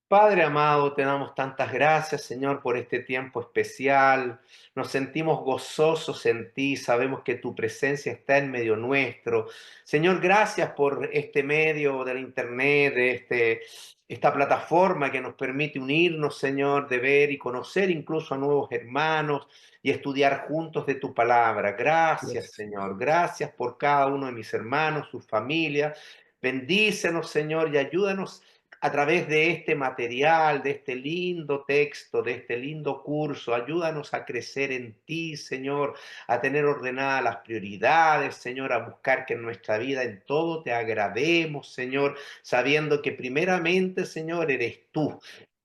Padre amado, te damos tantas gracias, Señor, por este tiempo especial. Nos sentimos gozosos en ti, sabemos que tu presencia está en medio nuestro. Señor, gracias por este medio de la internet, esta plataforma que nos permite unirnos, Señor, de ver y conocer incluso a nuevos hermanos y estudiar juntos de tu palabra. Gracias, Yes. Señor. Gracias por cada uno de mis hermanos, sus familias. Bendícenos, Señor, y ayúdanos a través de este material, de este lindo texto, de este lindo curso. Ayúdanos a crecer en ti, Señor, a tener ordenadas las prioridades, Señor, a buscar que en nuestra vida en todo te agrademos, Señor, sabiendo que primeramente, Señor, eres tú.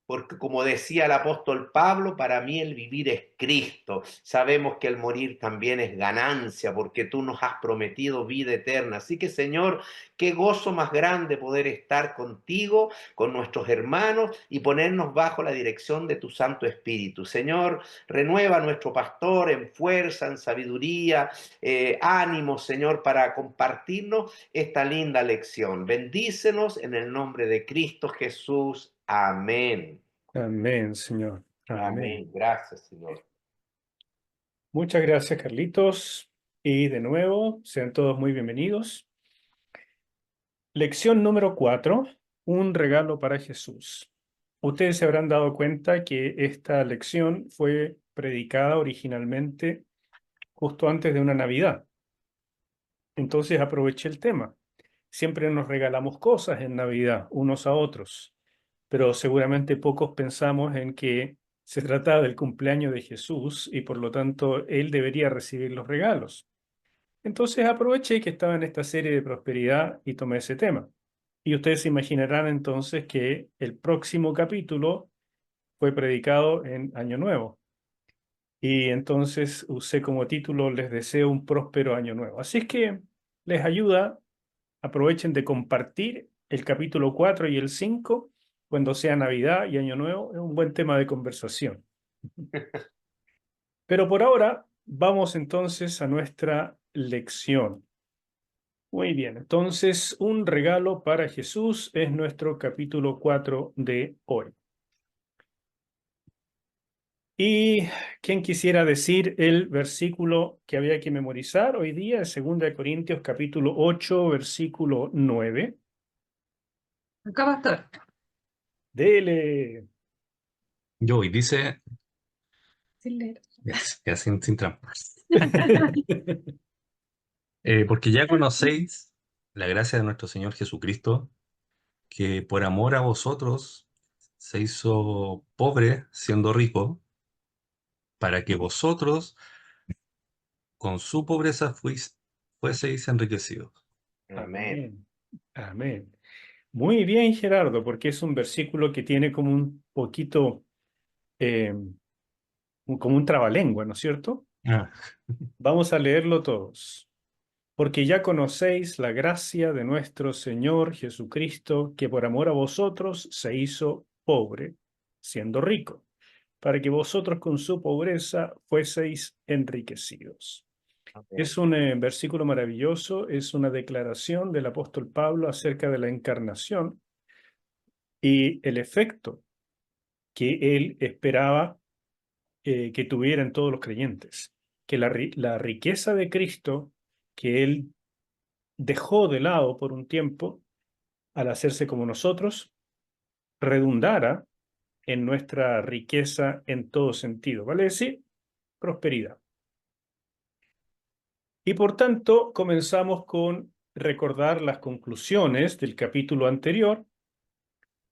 Porque como decía el apóstol Pablo, para mí el vivir es Cristo. Sabemos que el morir también es ganancia, porque tú nos has prometido vida eterna. Así que, Señor, qué gozo más grande poder estar contigo, con nuestros hermanos y ponernos bajo la dirección de tu Santo Espíritu. Señor, renueva a nuestro pastor en fuerza, en sabiduría, ánimo, Señor, para compartirnos esta linda lección. Bendícenos en el nombre de Cristo Jesús. Amén. Amén, Señor. Amén. Amén. Gracias, Señor. Muchas gracias, Carlitos. Y de nuevo, sean todos muy bienvenidos. Lección número 4, un regalo para Jesús. Ustedes se habrán dado cuenta que esta lección fue predicada originalmente justo antes de una Navidad. Entonces aproveché el tema. Siempre nos regalamos cosas en Navidad, unos a otros, pero seguramente pocos pensamos en que se trata del cumpleaños de Jesús y por lo tanto Él debería recibir los regalos. Entonces aproveché que estaba en esta serie de prosperidad y tomé ese tema. Y ustedes se imaginarán entonces que el próximo capítulo fue predicado en Año Nuevo. Y entonces usé como título Les deseo un próspero año nuevo. Así es que les ayuda. Aprovechen de compartir el capítulo 4 y el 5 cuando sea Navidad y Año Nuevo. Es un buen tema de conversación. Pero por ahora vamos entonces a nuestra lección. Muy bien, entonces un regalo para Jesús es nuestro capítulo 4 de hoy. ¿Y quién quisiera decir el versículo que había que memorizar hoy día? Es 2 Corintios capítulo 8, versículo 9. Acá va a estar. Dele. Yo, y dice, Sin leer. ya sin trampas. Porque ya conocéis la gracia de nuestro Señor Jesucristo, que por amor a vosotros se hizo pobre siendo rico, para que vosotros con su pobreza fueseis enriquecidos. Amén. Amén. Amén. Muy bien, Gerardo, porque es un versículo que tiene como un poquito, eh, como un trabalengua, ¿no es cierto? Ah, Vamos a leerlo todos. Porque ya conocéis la gracia de nuestro Señor Jesucristo, que por amor a vosotros se hizo pobre, siendo rico, para que vosotros con su pobreza fueseis enriquecidos. Amén. Es un versículo maravilloso, es una declaración del apóstol Pablo acerca de la encarnación y el efecto que él esperaba que tuvieran todos los creyentes, que la riqueza de Cristo que él dejó de lado por un tiempo al hacerse como nosotros, redundara en nuestra riqueza en todo sentido, vale decir, prosperidad. Y por tanto, comenzamos con recordar las conclusiones del capítulo anterior,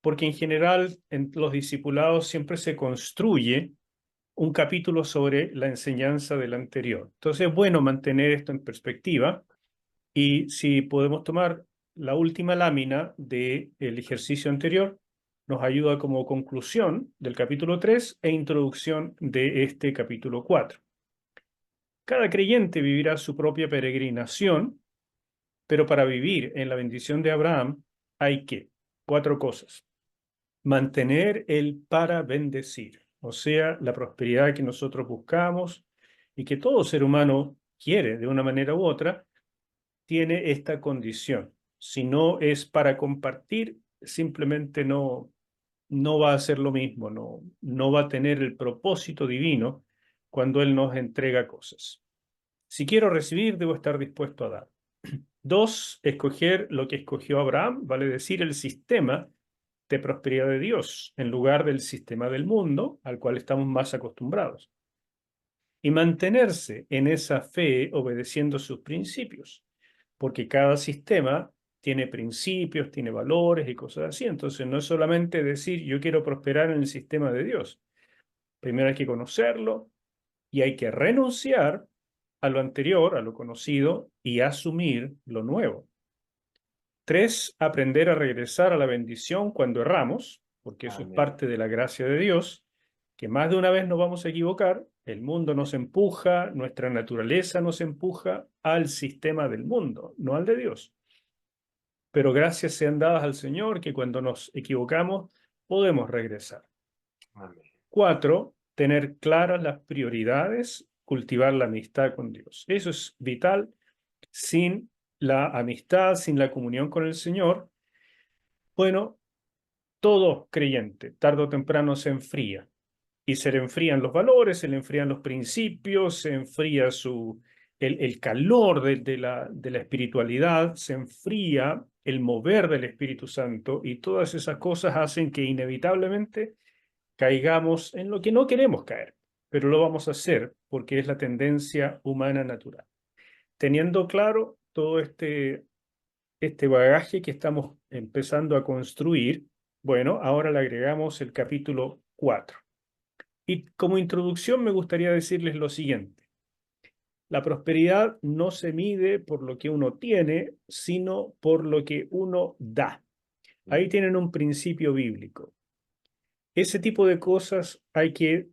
porque en general en los discipulados siempre se construye un capítulo sobre la enseñanza del anterior. Entonces es bueno mantener esto en perspectiva y si podemos tomar la última lámina del ejercicio anterior, nos ayuda como conclusión del capítulo 3 e introducción de este capítulo 4. Cada creyente vivirá su propia peregrinación, pero para vivir en la bendición de Abraham hay que, cuatro cosas. Mantener el para bendecir, o sea, la prosperidad que nosotros buscamos y que todo ser humano quiere de una manera u otra, tiene esta condición. Si no es para compartir, simplemente no, no va a ser lo mismo, no va a tener el propósito divino cuando Él nos entrega cosas. Si quiero recibir, debo estar dispuesto a dar. 2, escoger lo que escogió Abraham, vale decir, el sistema de prosperidad de Dios, en lugar del sistema del mundo al cual estamos más acostumbrados. Y mantenerse en esa fe obedeciendo sus principios, porque cada sistema tiene principios, tiene valores y cosas así. Entonces no es solamente decir yo quiero prosperar en el sistema de Dios. Primero hay que conocerlo y hay que renunciar a lo anterior, a lo conocido, y asumir lo nuevo. 3, aprender a regresar a la bendición cuando erramos, porque eso es Amén. parte de la gracia de Dios, que más de una vez nos vamos a equivocar, el mundo nos empuja, nuestra naturaleza nos empuja al sistema del mundo, no al de Dios. Pero gracias sean dadas al Señor que cuando nos equivocamos podemos regresar. Amén. 4, tener claras las prioridades, cultivar la amistad con Dios. Eso es vital. Sin la amistad, sin la comunión con el Señor, bueno, todo creyente, tarde o temprano se enfría. Y se le enfrían los valores, se le enfrían los principios, se enfría el calor de la espiritualidad, se enfría el mover del Espíritu Santo y todas esas cosas hacen que inevitablemente caigamos en lo que no queremos caer, pero lo vamos a hacer porque es la tendencia humana natural. Teniendo claro todo este bagaje que estamos empezando a construir, bueno, ahora le agregamos el capítulo 4. Y como introducción me gustaría decirles lo siguiente. La prosperidad no se mide por lo que uno tiene, sino por lo que uno da. Ahí tienen un principio bíblico. Ese tipo de cosas hay que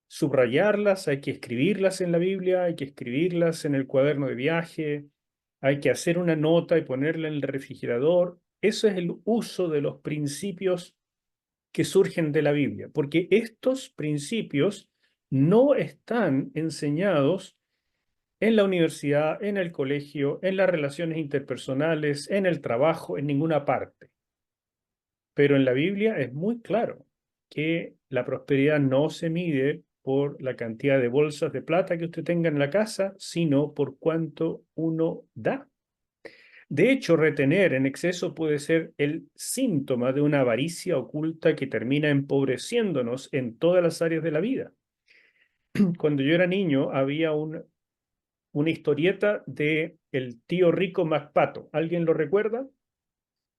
subrayarlas, hay que escribirlas en la Biblia, hay que escribirlas en el cuaderno de viaje, hay que hacer una nota y ponerla en el refrigerador. Eso es el uso de los principios que surgen de la Biblia, porque estos principios no están enseñados en la universidad, en el colegio, en las relaciones interpersonales, en el trabajo, en ninguna parte. Pero en la Biblia es muy claro que la prosperidad no se mide por la cantidad de bolsas de plata que usted tenga en la casa, sino por cuánto uno da. De hecho, retener en exceso puede ser el síntoma de una avaricia oculta que termina empobreciéndonos en todas las áreas de la vida. Cuando yo era niño había una historieta de el tío rico MacPato. ¿Alguien lo recuerda?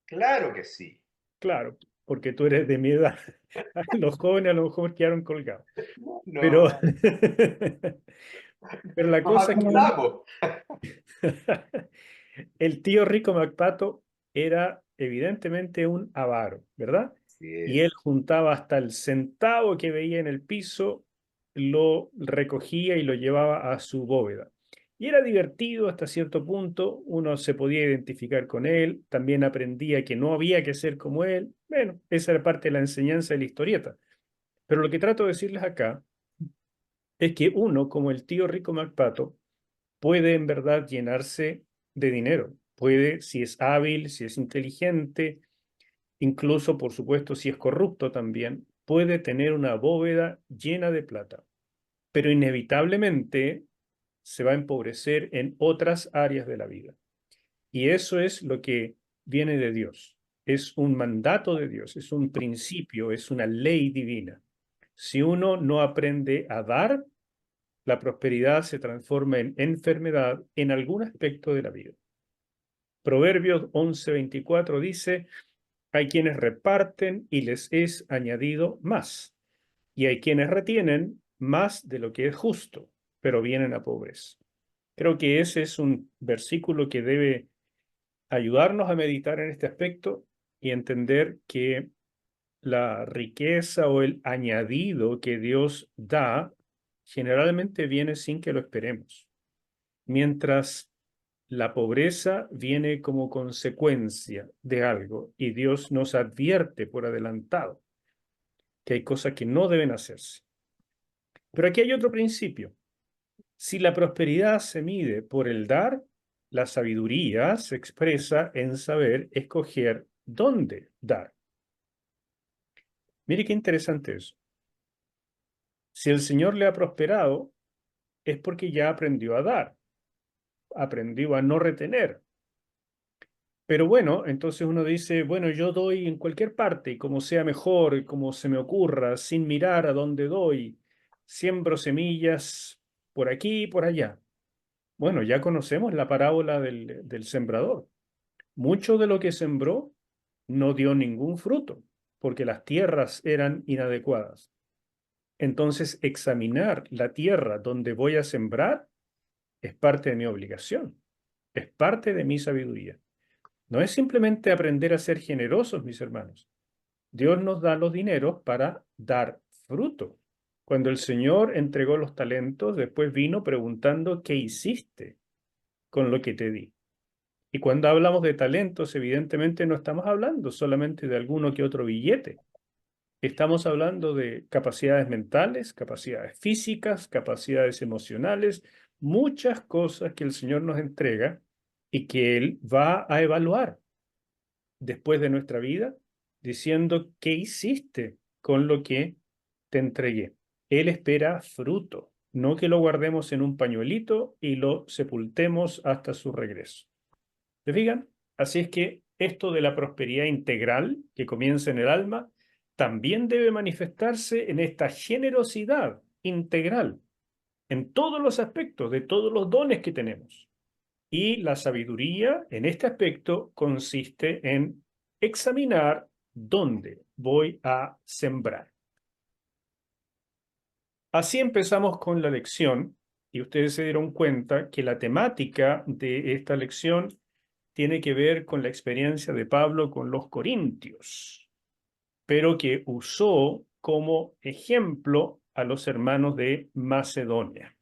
Claro que sí. Claro, porque tú eres de mi edad. Los jóvenes a lo mejor quedaron colgados. No, Pero, pero la nos cosa es que acordamos. el tío rico MacPato era evidentemente un avaro, ¿verdad? Así Y él es. juntaba hasta el centavo que veía en el piso, lo recogía y lo llevaba a su bóveda. Y era divertido hasta cierto punto, uno se podía identificar con él, también aprendía que no había que ser como él. Bueno, esa era parte de la enseñanza de la historieta. Pero lo que trato de decirles acá es que uno, como el tío rico MacPato, puede en verdad llenarse de dinero. Puede, si es hábil, si es inteligente, incluso, por supuesto, si es corrupto también, puede tener una bóveda llena de plata. Pero inevitablemente se va a empobrecer en otras áreas de la vida. Y eso es lo que viene de Dios. Es un mandato de Dios, es un principio, es una ley divina. Si uno no aprende a dar, la prosperidad se transforma en enfermedad en algún aspecto de la vida. Proverbios 11:24 dice, hay quienes reparten y les es añadido más, y hay quienes retienen más de lo que es justo, pero vienen a pobreza. Creo que ese es un versículo que debe ayudarnos a meditar en este aspecto y entender que la riqueza o el añadido que Dios da generalmente viene sin que lo esperemos, mientras la pobreza viene como consecuencia de algo y Dios nos advierte por adelantado que hay cosas que no deben hacerse. Pero aquí hay otro principio. Si la prosperidad se mide por el dar, la sabiduría se expresa en saber escoger dónde dar. Mire qué interesante eso. Si el Señor le ha prosperado, es porque ya aprendió a dar, aprendió a no retener. Pero bueno, entonces uno dice, bueno, yo doy en cualquier parte, y como sea mejor, y como se me ocurra, sin mirar a dónde doy, siembro semillas por aquí y por allá. Bueno, ya conocemos la parábola del sembrador. Mucho de lo que sembró no dio ningún fruto, porque las tierras eran inadecuadas. Entonces, examinar la tierra donde voy a sembrar es parte de mi obligación, es parte de mi sabiduría. No es simplemente aprender a ser generosos, mis hermanos. Dios nos da los dineros para dar fruto. Cuando el Señor entregó los talentos, después vino preguntando, ¿qué hiciste con lo que te di? Y cuando hablamos de talentos, evidentemente no estamos hablando solamente de alguno que otro billete. Estamos hablando de capacidades mentales, capacidades físicas, capacidades emocionales, muchas cosas que el Señor nos entrega y que Él va a evaluar después de nuestra vida, diciendo, ¿qué hiciste con lo que te entregué? Él espera fruto, no que lo guardemos en un pañuelito y lo sepultemos hasta su regreso. ¿Se fijan? Así es que esto de la prosperidad integral que comienza en el alma también debe manifestarse en esta generosidad integral, en todos los aspectos, de todos los dones que tenemos. Y la sabiduría en este aspecto consiste en examinar dónde voy a sembrar. Así empezamos con la lección y ustedes se dieron cuenta que la temática de esta lección tiene que ver con la experiencia de Pablo con los corintios, pero que usó como ejemplo a los hermanos de Macedonia.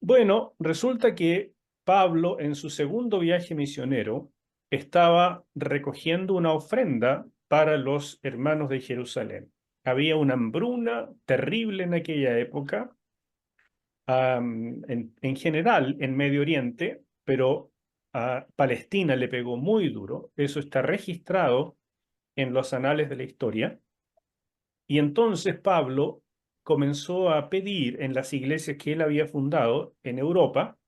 Bueno, resulta que Pablo en su segundo viaje misionero estaba recogiendo una ofrenda para los hermanos de Jerusalén. Había una hambruna terrible en aquella época, en general en Medio Oriente, pero a Palestina le pegó muy duro. Eso está registrado en los anales de la historia. Y entonces Pablo comenzó a pedir en las iglesias que él había fundado en Europa,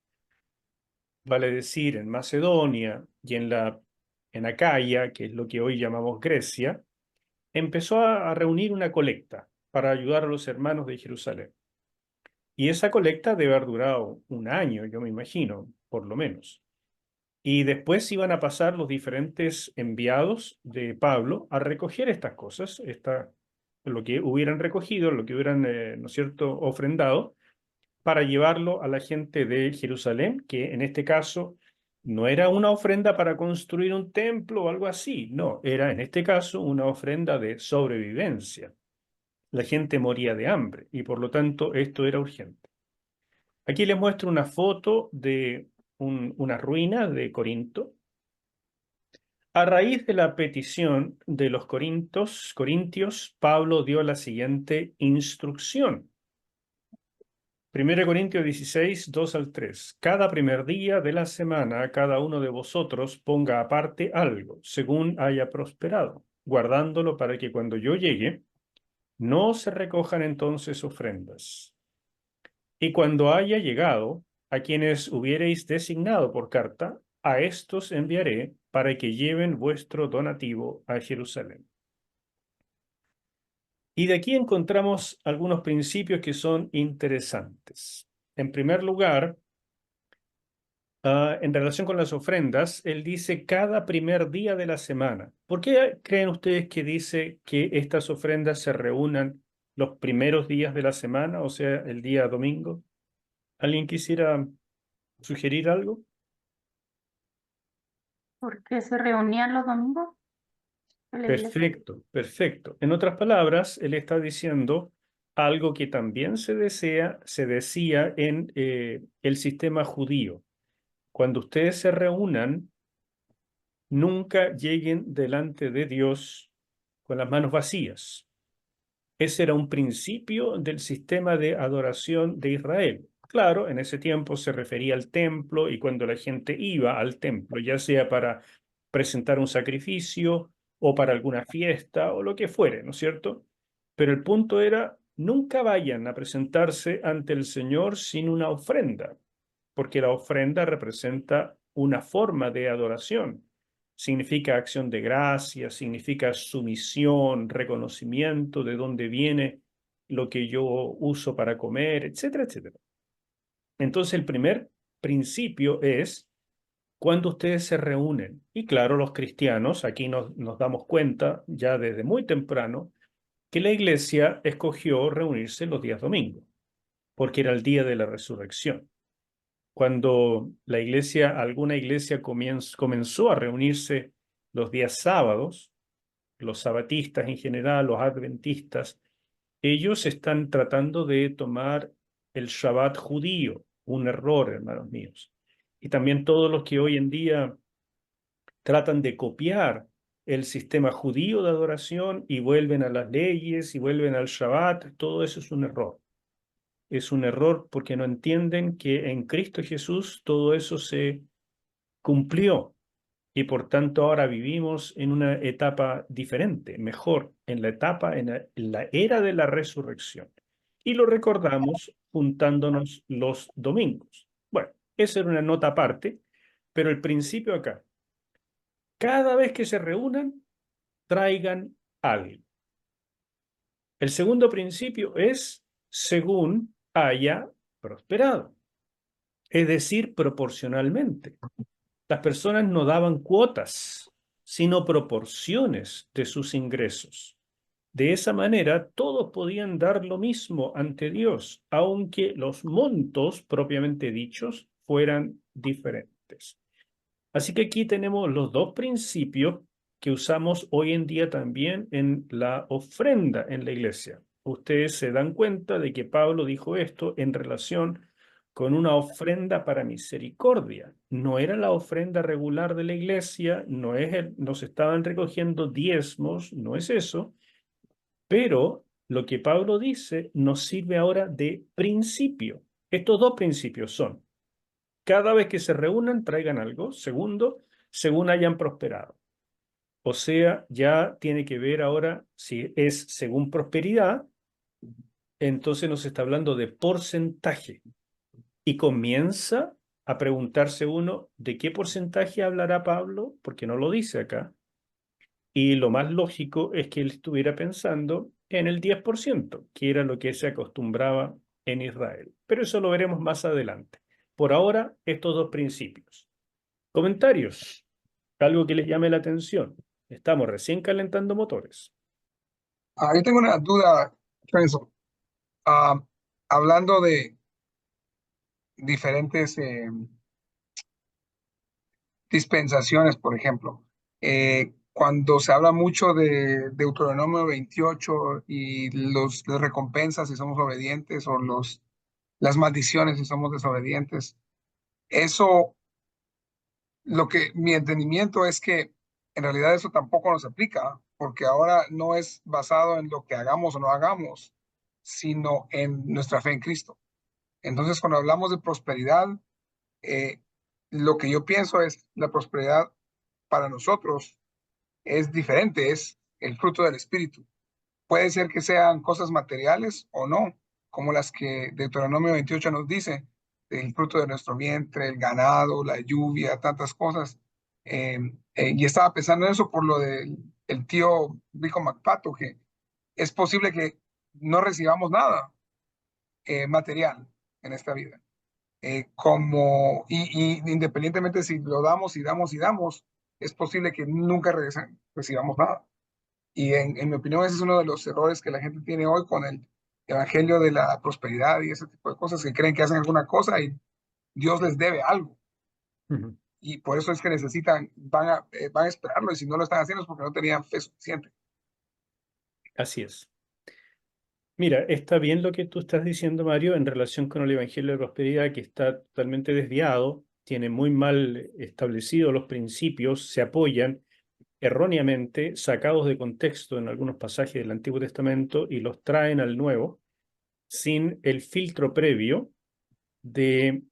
vale decir, en Macedonia y en Acaya, que es lo que hoy llamamos Grecia, empezó a reunir una colecta para ayudar a los hermanos de Jerusalén. Y esa colecta debe haber durado un año, yo me imagino, por lo menos. Y después iban a pasar los diferentes enviados de Pablo a recoger estas cosas, lo que hubieran recogido, lo que hubieran, ¿no es cierto?, ofrendado, para llevarlo a la gente de Jerusalén, que en este caso no era una ofrenda para construir un templo o algo así, no, era en este caso una ofrenda de sobrevivencia. La gente moría de hambre y por lo tanto esto era urgente. Aquí les muestro una foto de una ruina de Corinto. A raíz de la petición de los corintios, Pablo dio la siguiente instrucción. 1 Corintios 16, 2 al 3. Cada primer día de la semana, cada uno de vosotros ponga aparte algo, según haya prosperado, guardándolo para que cuando yo llegue, no se recojan entonces ofrendas. Y cuando haya llegado, a quienes hubiereis designado por carta, a estos enviaré para que lleven vuestro donativo a Jerusalén. Y de aquí encontramos algunos principios que son interesantes. En primer lugar, en relación con las ofrendas, él dice cada primer día de la semana. ¿Por qué creen ustedes que dice que estas ofrendas se reúnan los primeros días de la semana, o sea, el día domingo? ¿Alguien quisiera sugerir algo? ¿Por qué se reunían los domingos en la iglesia? Perfecto, perfecto. En otras palabras, él está diciendo algo que también se decía en el sistema judío. Cuando ustedes se reúnan, nunca lleguen delante de Dios con las manos vacías. Ese era un principio del sistema de adoración de Israel. Claro, en ese tiempo se refería al templo y cuando la gente iba al templo, ya sea para presentar un sacrificio o para alguna fiesta o lo que fuere, ¿no es cierto? Pero el punto era, nunca vayan a presentarse ante el Señor sin una ofrenda, porque la ofrenda representa una forma de adoración. Significa acción de gracia, significa sumisión, reconocimiento de dónde viene lo que yo uso para comer, etcétera, etcétera. Entonces, el primer principio es cuando ustedes se reúnen. Y claro, los cristianos, aquí nos damos cuenta ya desde muy temprano que la iglesia escogió reunirse los días domingos, porque era el día de la resurrección. Cuando alguna iglesia comenzó a reunirse los días sábados, los sabatistas en general, los adventistas, ellos están tratando de tomar el Shabbat judío, un error, hermanos míos. Y también todos los que hoy en día tratan de copiar el sistema judío de adoración y vuelven a las leyes y vuelven al Shabbat, todo eso es un error. Es un error porque no entienden que en Cristo Jesús todo eso se cumplió y por tanto ahora vivimos en una etapa diferente, mejor, en la etapa, en la era de la resurrección. Y lo recordamos juntándonos los domingos. Bueno, esa era una nota aparte, pero el principio acá. Cada vez que se reúnan, traigan algo. El segundo principio es según haya prosperado, es decir, proporcionalmente. Las personas no daban cuotas, sino proporciones de sus ingresos. De esa manera, todos podían dar lo mismo ante Dios, aunque los montos propiamente dichos fueran diferentes. Así que aquí tenemos los dos principios que usamos hoy en día también en la ofrenda en la iglesia. Ustedes se dan cuenta de que Pablo dijo esto en relación con una ofrenda para misericordia. No era la ofrenda regular de la iglesia, no se estaban recogiendo diezmos, no es eso, pero lo que Pablo dice nos sirve ahora de principio. Estos dos principios son: cada vez que se reúnan, traigan algo. Segundo, según hayan prosperado. O sea, ya tiene que ver ahora si es según prosperidad, entonces nos está hablando de porcentaje. Y comienza a preguntarse uno, ¿de qué porcentaje hablará Pablo? Porque no lo dice acá. Y lo más lógico es que él estuviera pensando en el 10%, que era lo que se acostumbraba en Israel. Pero eso lo veremos más adelante. Por ahora, estos dos principios. Comentarios. Algo que les llame la atención. Estamos recién calentando motores. Yo tengo una duda, Renzo. Ah, Hablando de diferentes dispensaciones, por ejemplo, cuando se habla mucho de Deuteronomio 28 y las recompensas si somos obedientes o las maldiciones si somos desobedientes, eso, lo que mi entendimiento es que en realidad eso tampoco nos aplica, porque ahora no es basado en lo que hagamos o no hagamos, sino en nuestra fe en Cristo. Entonces, cuando hablamos de prosperidad, eh, lo que yo pienso es la prosperidad para nosotros es diferente, es el fruto del Espíritu. Puede ser que sean cosas materiales o no, como las que Deuteronomio 28 nos dice, el fruto de nuestro vientre, el ganado, la lluvia, tantas cosas. Y estaba pensando en eso por lo del el tío Rico MacPato, que es posible que no recibamos nada material en esta vida. Y independientemente si lo damos y damos y damos, es posible que nunca recibamos nada. Y en mi opinión, ese es uno de los errores que la gente tiene hoy con el evangelio de la prosperidad y ese tipo de cosas, que creen que hacen alguna cosa y Dios les debe algo. Ujú. Y por eso es que van a esperarlo, y si no lo están haciendo es porque no tenían fe suficiente. Así es. Mira, está bien lo que tú estás diciendo, Mario, en relación con el Evangelio de Prosperidad, que está totalmente desviado, tiene muy mal establecidos los principios, se apoyan erróneamente, sacados de contexto en algunos pasajes del Antiguo Testamento y los traen al Nuevo sin el filtro previo de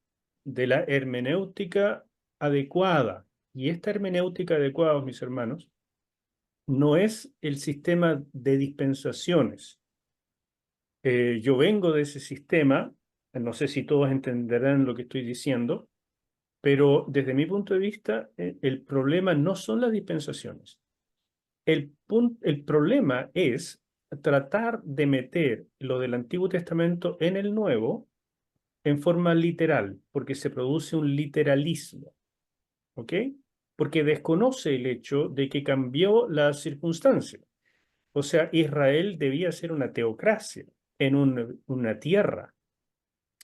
la hermenéutica adecuada. Y esta hermenéutica adecuada, mis hermanos, no es el sistema de dispensaciones. Yo vengo de ese sistema, no sé si todos entenderán lo que estoy diciendo, pero desde mi punto de vista, el problema no son las dispensaciones. El problema es tratar de meter lo del Antiguo Testamento en el Nuevo en forma literal, porque se produce un literalismo, ¿ok? Porque desconoce el hecho de que cambió la circunstancia. O sea, Israel debía ser una teocracia en una tierra,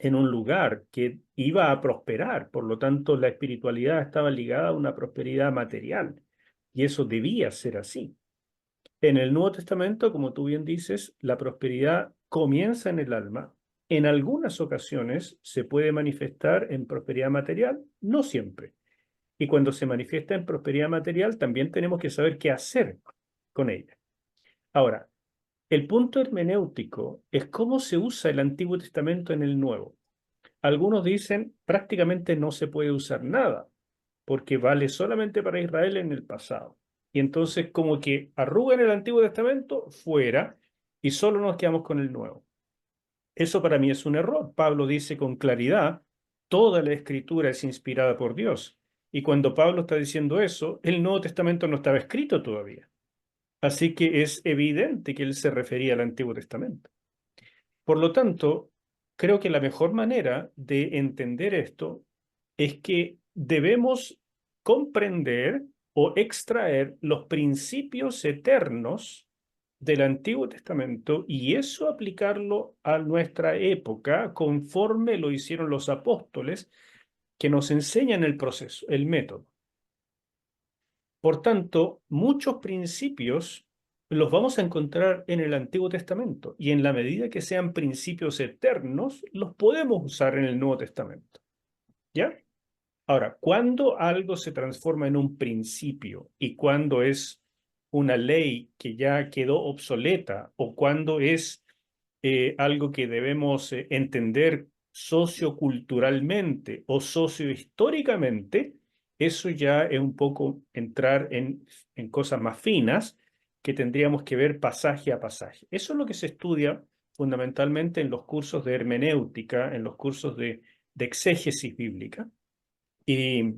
en un lugar que iba a prosperar. Por lo tanto, la espiritualidad estaba ligada a una prosperidad material. Y eso debía ser así. En el Nuevo Testamento, como tú bien dices, la prosperidad comienza en el alma. En algunas ocasiones se puede manifestar en prosperidad material, no siempre. Y cuando se manifiesta en prosperidad material, también tenemos que saber qué hacer con ella. Ahora, el punto hermenéutico es cómo se usa el Antiguo Testamento en el Nuevo. Algunos dicen prácticamente no se puede usar nada, porque vale solamente para Israel en el pasado. Y entonces como que arrugan el Antiguo Testamento fuera y solo nos quedamos con el Nuevo. Eso para mí es un error. Pablo dice con claridad, toda la escritura es inspirada por Dios. Y cuando Pablo está diciendo eso, el Nuevo Testamento no estaba escrito todavía. Así que es evidente que él se refería al Antiguo Testamento. Por lo tanto, creo que la mejor manera de entender esto es que debemos comprender o extraer los principios eternos del Antiguo Testamento y eso aplicarlo a nuestra época conforme lo hicieron los apóstoles que nos enseñan el proceso, el método. Por tanto, muchos principios los vamos a encontrar en el Antiguo Testamento y en la medida que sean principios eternos, los podemos usar en el Nuevo Testamento. ¿Ya? Ahora, cuando algo se transforma en un principio y cuando es una ley que ya quedó obsoleta o cuando es algo que debemos entender socioculturalmente o sociohistóricamente, eso ya es un poco entrar en cosas más finas que tendríamos que ver pasaje a pasaje. Eso es lo que se estudia fundamentalmente en los cursos de hermenéutica, en los cursos de exégesis bíblica. Y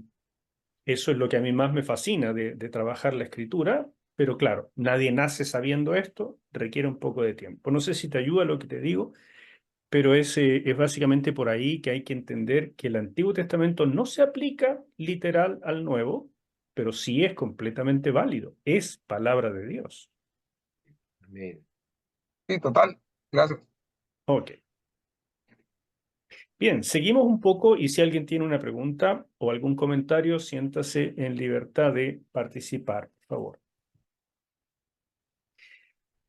eso es lo que a mí más me fascina de trabajar la escritura, pero claro, nadie nace sabiendo esto, requiere un poco de tiempo. No sé si te ayuda lo que te digo, pero es básicamente por ahí que hay que entender que el Antiguo Testamento no se aplica literal al Nuevo, pero sí es completamente válido, es palabra de Dios. Amén. Sí, total. Gracias. Ok. Bien, seguimos un poco y si alguien tiene una pregunta o algún comentario, siéntase en libertad de participar, por favor.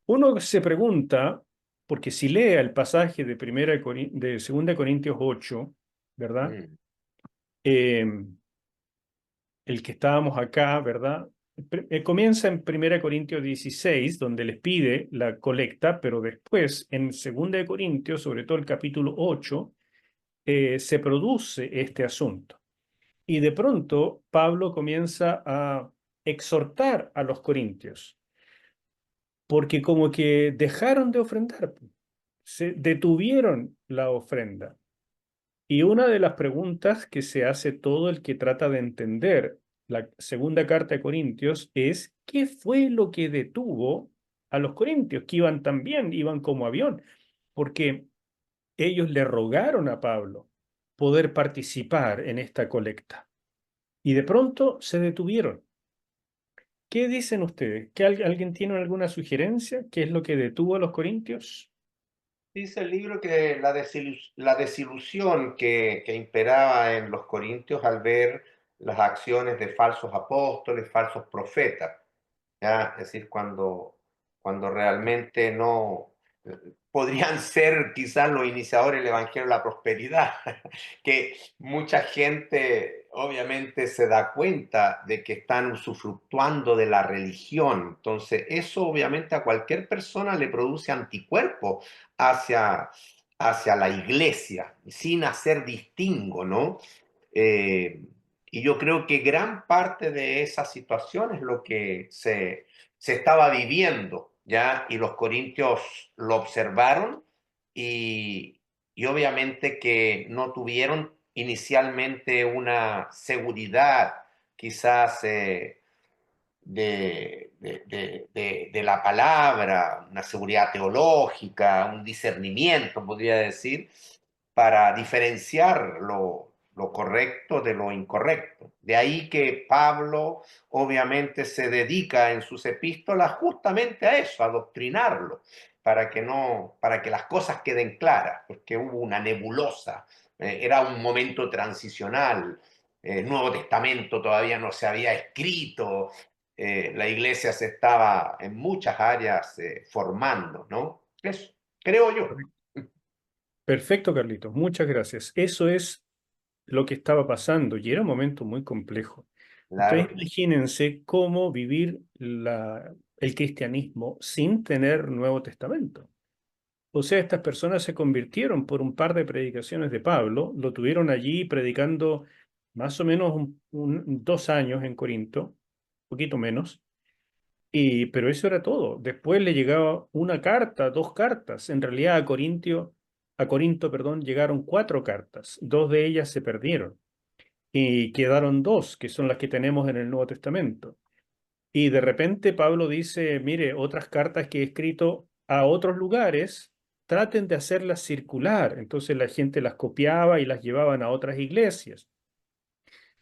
Uno se pregunta, porque si lee el pasaje de, de 2 Corintios 8, ¿verdad? Mm. El que estábamos acá, ¿verdad? Comienza en 1 Corintios 16, donde les pide la colecta, pero después en 2 Corintios, sobre todo el capítulo 8, se produce este asunto. Y de pronto Pablo comienza a exhortar a los corintios, porque como que dejaron de ofrendar, se detuvieron la ofrenda. Y una de las preguntas que se hace todo el que trata de entender la segunda carta de Corintios es, ¿qué fue lo que detuvo a los corintios? Que iban tan bien, iban como avión, porque ellos le rogaron a Pablo poder participar en esta colecta. Y de pronto se detuvieron. ¿Qué dicen ustedes? ¿Que alguien tiene alguna sugerencia? ¿Qué es lo que detuvo a los corintios? Dice el libro que la desilusión que imperaba en los corintios al ver las acciones de falsos apóstoles, falsos profetas, ¿ya? Es decir, cuando realmente no podrían ser quizás los iniciadores del Evangelio de la prosperidad, que mucha gente obviamente se da cuenta de que están usufructuando de la religión. Entonces, eso obviamente a cualquier persona le produce anticuerpos hacia la iglesia, sin hacer distingo, ¿no? Eh, y yo creo que gran parte de esa situación es lo que se se estaba viviendo, ¿ya? Y los corintios lo observaron y obviamente que no tuvieron inicialmente una seguridad quizás de la palabra, una seguridad teológica, un discernimiento, podría decir, para diferenciar lo correcto de lo incorrecto. De ahí que Pablo obviamente se dedica en sus epístolas justamente a eso, a doctrinarlo, para que las cosas queden claras, porque hubo una nebulosa, era un momento transicional, el Nuevo Testamento todavía no se había escrito, la iglesia se estaba en muchas áreas formando, ¿no? Eso, creo yo. Perfecto, Carlitos. Muchas gracias. Eso es lo que estaba pasando y era un momento muy complejo. Claro Ustedes que sí. imagínense cómo vivir el cristianismo sin tener Nuevo Testamento. O sea, estas personas se convirtieron por un par de predicaciones de Pablo, lo tuvieron allí predicando más o menos 2 años en Corinto, un poquito menos, pero eso era todo. Después le llegaba una carta, 2 cartas. En realidad a Corinto, perdón, llegaron 4 cartas. 2 de ellas se perdieron y quedaron 2, que son las que tenemos en el Nuevo Testamento. Y de repente Pablo dice, mire, otras cartas que he escrito a otros lugares, traten de hacerlas circular. Entonces la gente las copiaba y las llevaban a otras iglesias,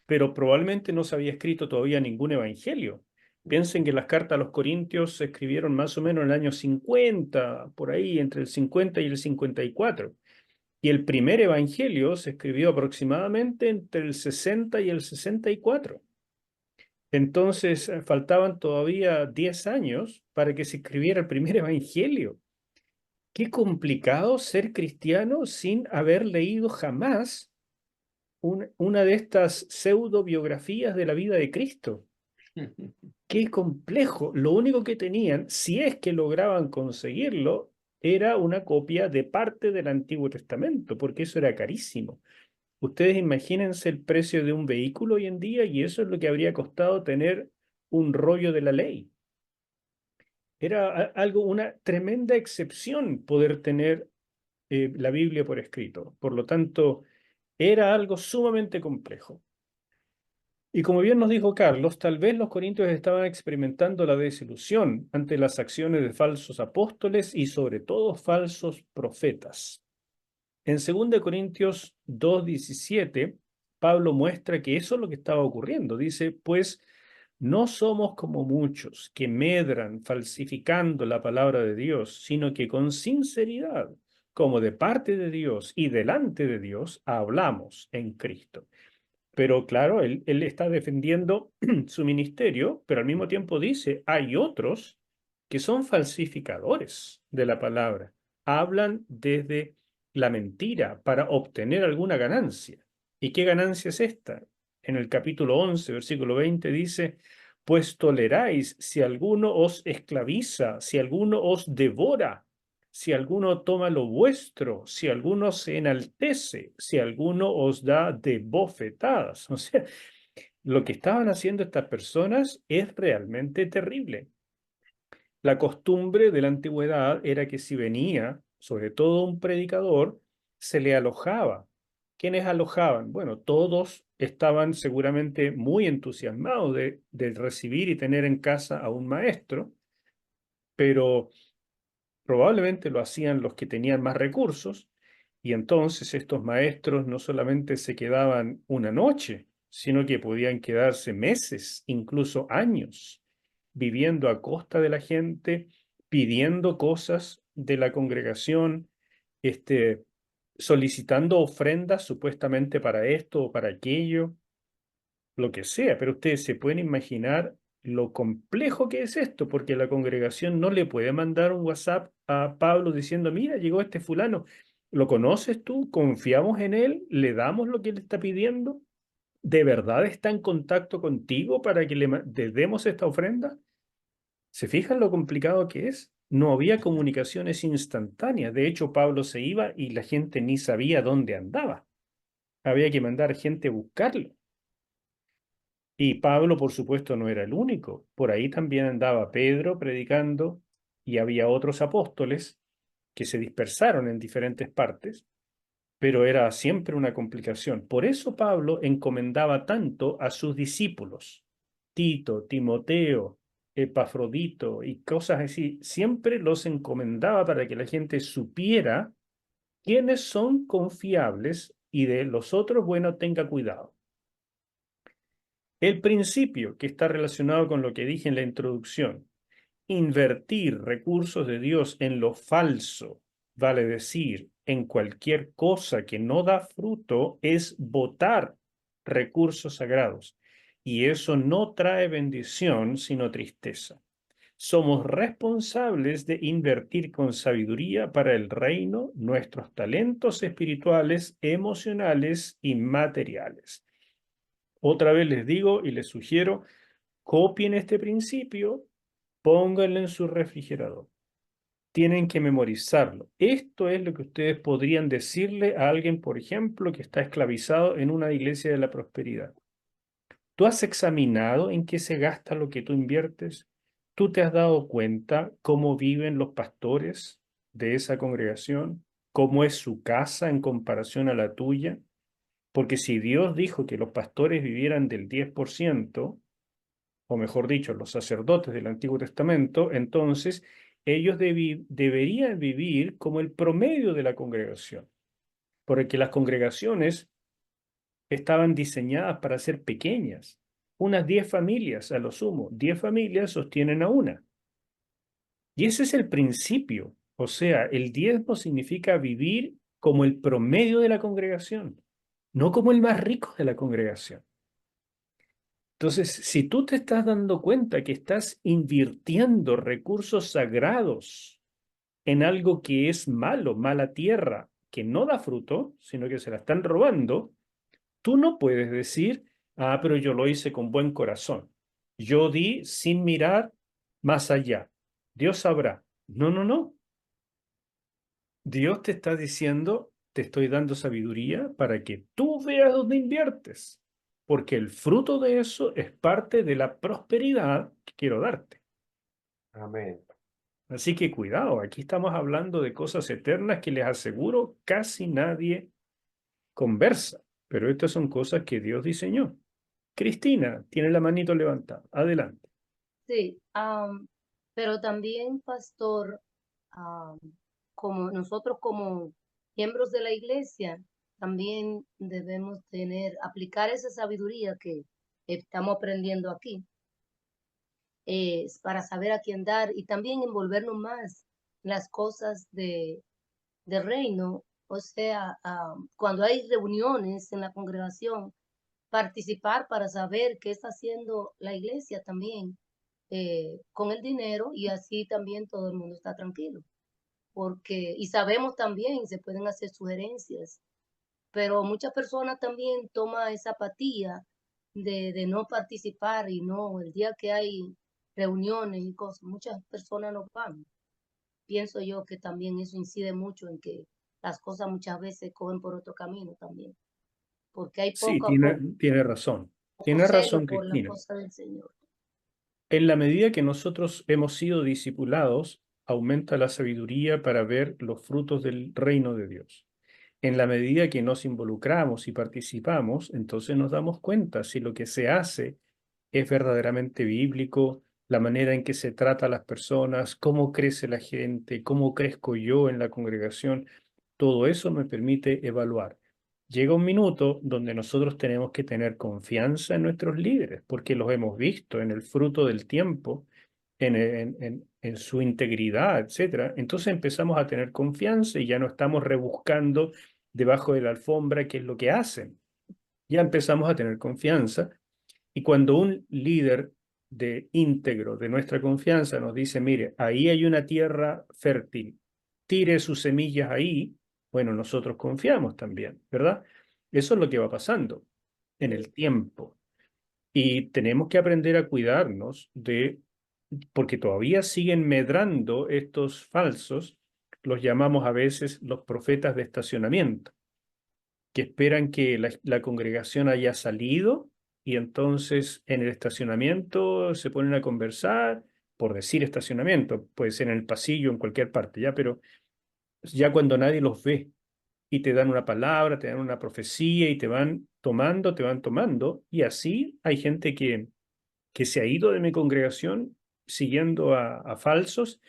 pero probablemente no se había escrito todavía ningún evangelio. Piensen que las cartas a los Corintios se escribieron más o menos en el año 50, por ahí, entre el 50 y el 54. Y el primer evangelio se escribió aproximadamente entre el 60 y el 64. Entonces, faltaban todavía 10 años para que se escribiera el primer evangelio. Qué complicado ser cristiano sin haber leído jamás una de estas pseudo biografías de la vida de Cristo. Qué complejo. Lo único que tenían, si es que lograban conseguirlo, era una copia de parte del Antiguo Testamento, porque eso era carísimo. Ustedes imagínense el precio de un vehículo hoy en día y eso es lo que habría costado tener un rollo de la ley. Era algo, una tremenda excepción poder tener la Biblia por escrito. Por lo tanto, era algo sumamente complejo. Y como bien nos dijo Carlos, tal vez los corintios estaban experimentando la desilusión ante las acciones de falsos apóstoles y sobre todo falsos profetas. En 2 Corintios 2:17, Pablo muestra que eso es lo que estaba ocurriendo. Dice, pues no somos como muchos que medran falsificando la palabra de Dios, sino que con sinceridad, como de parte de Dios y delante de Dios, hablamos en Cristo. Pero claro, él está defendiendo su ministerio, pero al mismo tiempo dice, hay otros que son falsificadores de la palabra. Hablan desde la mentira para obtener alguna ganancia. ¿Y qué ganancia es esta? En el capítulo 11, versículo 20 dice, pues toleráis si alguno os esclaviza, si alguno os devora, si alguno toma lo vuestro, si alguno se enaltece, si alguno os da de bofetadas. O sea, lo que estaban haciendo estas personas es realmente terrible. La costumbre de la antigüedad era que si venía, sobre todo un predicador, se le alojaba. ¿Quiénes alojaban? Bueno, todos estaban seguramente muy entusiasmados de recibir y tener en casa a un maestro, pero probablemente lo hacían los que tenían más recursos, y entonces estos maestros no solamente se quedaban una noche, sino que podían quedarse meses, incluso años, viviendo a costa de la gente, pidiendo cosas de la congregación, este, solicitando ofrendas supuestamente para esto o para aquello, lo que sea, pero ustedes se pueden imaginar lo complejo que es esto, porque la congregación no le puede mandar un WhatsApp a Pablo diciendo, mira, llegó este fulano, ¿lo conoces tú? ¿Confiamos en él? ¿Le damos lo que él está pidiendo? ¿De verdad está en contacto contigo para que le demos esta ofrenda? ¿Se fijan lo complicado que es? No había comunicaciones instantáneas. De hecho, Pablo se iba y la gente ni sabía dónde andaba. Había que mandar gente a buscarlo. Y Pablo, por supuesto, no era el único. Por ahí también andaba Pedro predicando y había otros apóstoles que se dispersaron en diferentes partes, pero era siempre una complicación. Por eso Pablo encomendaba tanto a sus discípulos, Tito, Timoteo, Epafrodito y cosas así. Siempre los encomendaba para que la gente supiera quiénes son confiables y de los otros, bueno, tenga cuidado. El principio que está relacionado con lo que dije en la introducción, invertir recursos de Dios en lo falso, vale decir, en cualquier cosa que no da fruto, es botar recursos sagrados. Y eso no trae bendición, sino tristeza. Somos responsables de invertir con sabiduría para el reino nuestros talentos espirituales, emocionales y materiales. Otra vez les digo y les sugiero, copien este principio, pónganlo en su refrigerador. Tienen que memorizarlo. Esto es lo que ustedes podrían decirle a alguien, por ejemplo, que está esclavizado en una iglesia de la prosperidad. ¿Tú has examinado en qué se gasta lo que tú inviertes? ¿Tú te has dado cuenta cómo viven los pastores de esa congregación? ¿Cómo es su casa en comparación a la tuya? Porque si Dios dijo que los pastores vivieran del 10%, o mejor dicho, los sacerdotes del Antiguo Testamento, entonces ellos deberían vivir como el promedio de la congregación, porque las congregaciones estaban diseñadas para ser pequeñas, unas 10 familias a lo sumo, 10 familias sostienen a una. Y ese es el principio, o sea, el diezmo significa vivir como el promedio de la congregación, no como el más rico de la congregación. Entonces, si tú te estás dando cuenta que estás invirtiendo recursos sagrados en algo que es malo, mala tierra, que no da fruto, sino que se la están robando, tú no puedes decir, ah, pero yo lo hice con buen corazón. Yo di sin mirar más allá. Dios sabrá. No, no, no. Dios te está diciendo, te estoy dando sabiduría para que tú veas dónde inviertes, porque el fruto de eso es parte de la prosperidad que quiero darte. Amén. Así que cuidado, aquí estamos hablando de cosas eternas que les aseguro casi nadie conversa, pero estas son cosas que Dios diseñó. Cristina, tiene la manito levantada. Adelante. Sí, pero también, pastor, am, como nosotros como miembros de la iglesia, también debemos aplicar esa sabiduría que estamos aprendiendo aquí, para saber a quién dar y también envolvernos más en las cosas del reino. O sea, cuando hay reuniones en la congregación, participar para saber qué está haciendo la iglesia también con el dinero y así también todo el mundo está tranquilo. Porque, y sabemos también, se pueden hacer sugerencias, pero muchas personas también toman esa apatía de no participar y no, el día que hay reuniones y cosas, muchas personas no van. Pienso yo que también eso incide mucho en que las cosas muchas veces cogen por otro camino también, porque hay Sí, poco a poco tiene razón. Tiene celo razón, por la Cristina. cosa del Señor. En la medida que nosotros hemos sido discipulados, aumenta la sabiduría para ver los frutos del reino de Dios. En la medida que nos involucramos y participamos, entonces nos damos cuenta si lo que se hace es verdaderamente bíblico, la manera en que se trata a las personas, cómo crece la gente, cómo crezco yo en la congregación. Todo eso me permite evaluar. Llega un minuto donde nosotros tenemos que tener confianza en nuestros líderes, porque los hemos visto en el fruto del tiempo, en su integridad, etcétera. Entonces empezamos a tener confianza y ya no estamos rebuscando debajo de la alfombra qué es lo que hacen. Ya empezamos a tener confianza y cuando un líder de íntegro de nuestra confianza nos dice, mire, ahí hay una tierra fértil, tire sus semillas ahí, bueno, nosotros confiamos también, ¿verdad? Eso es lo que va pasando en el tiempo. Y tenemos que aprender a cuidarnos porque todavía siguen medrando estos falsos, los llamamos a veces los profetas de estacionamiento, que esperan que la congregación haya salido y entonces en el estacionamiento se ponen a conversar, por decir estacionamiento, puede ser en el pasillo, en cualquier parte, ya, pero ya cuando nadie los ve y te dan una palabra, te dan una profecía y te van tomando, y así hay gente que se ha ido de mi congregación siguiendo a falsos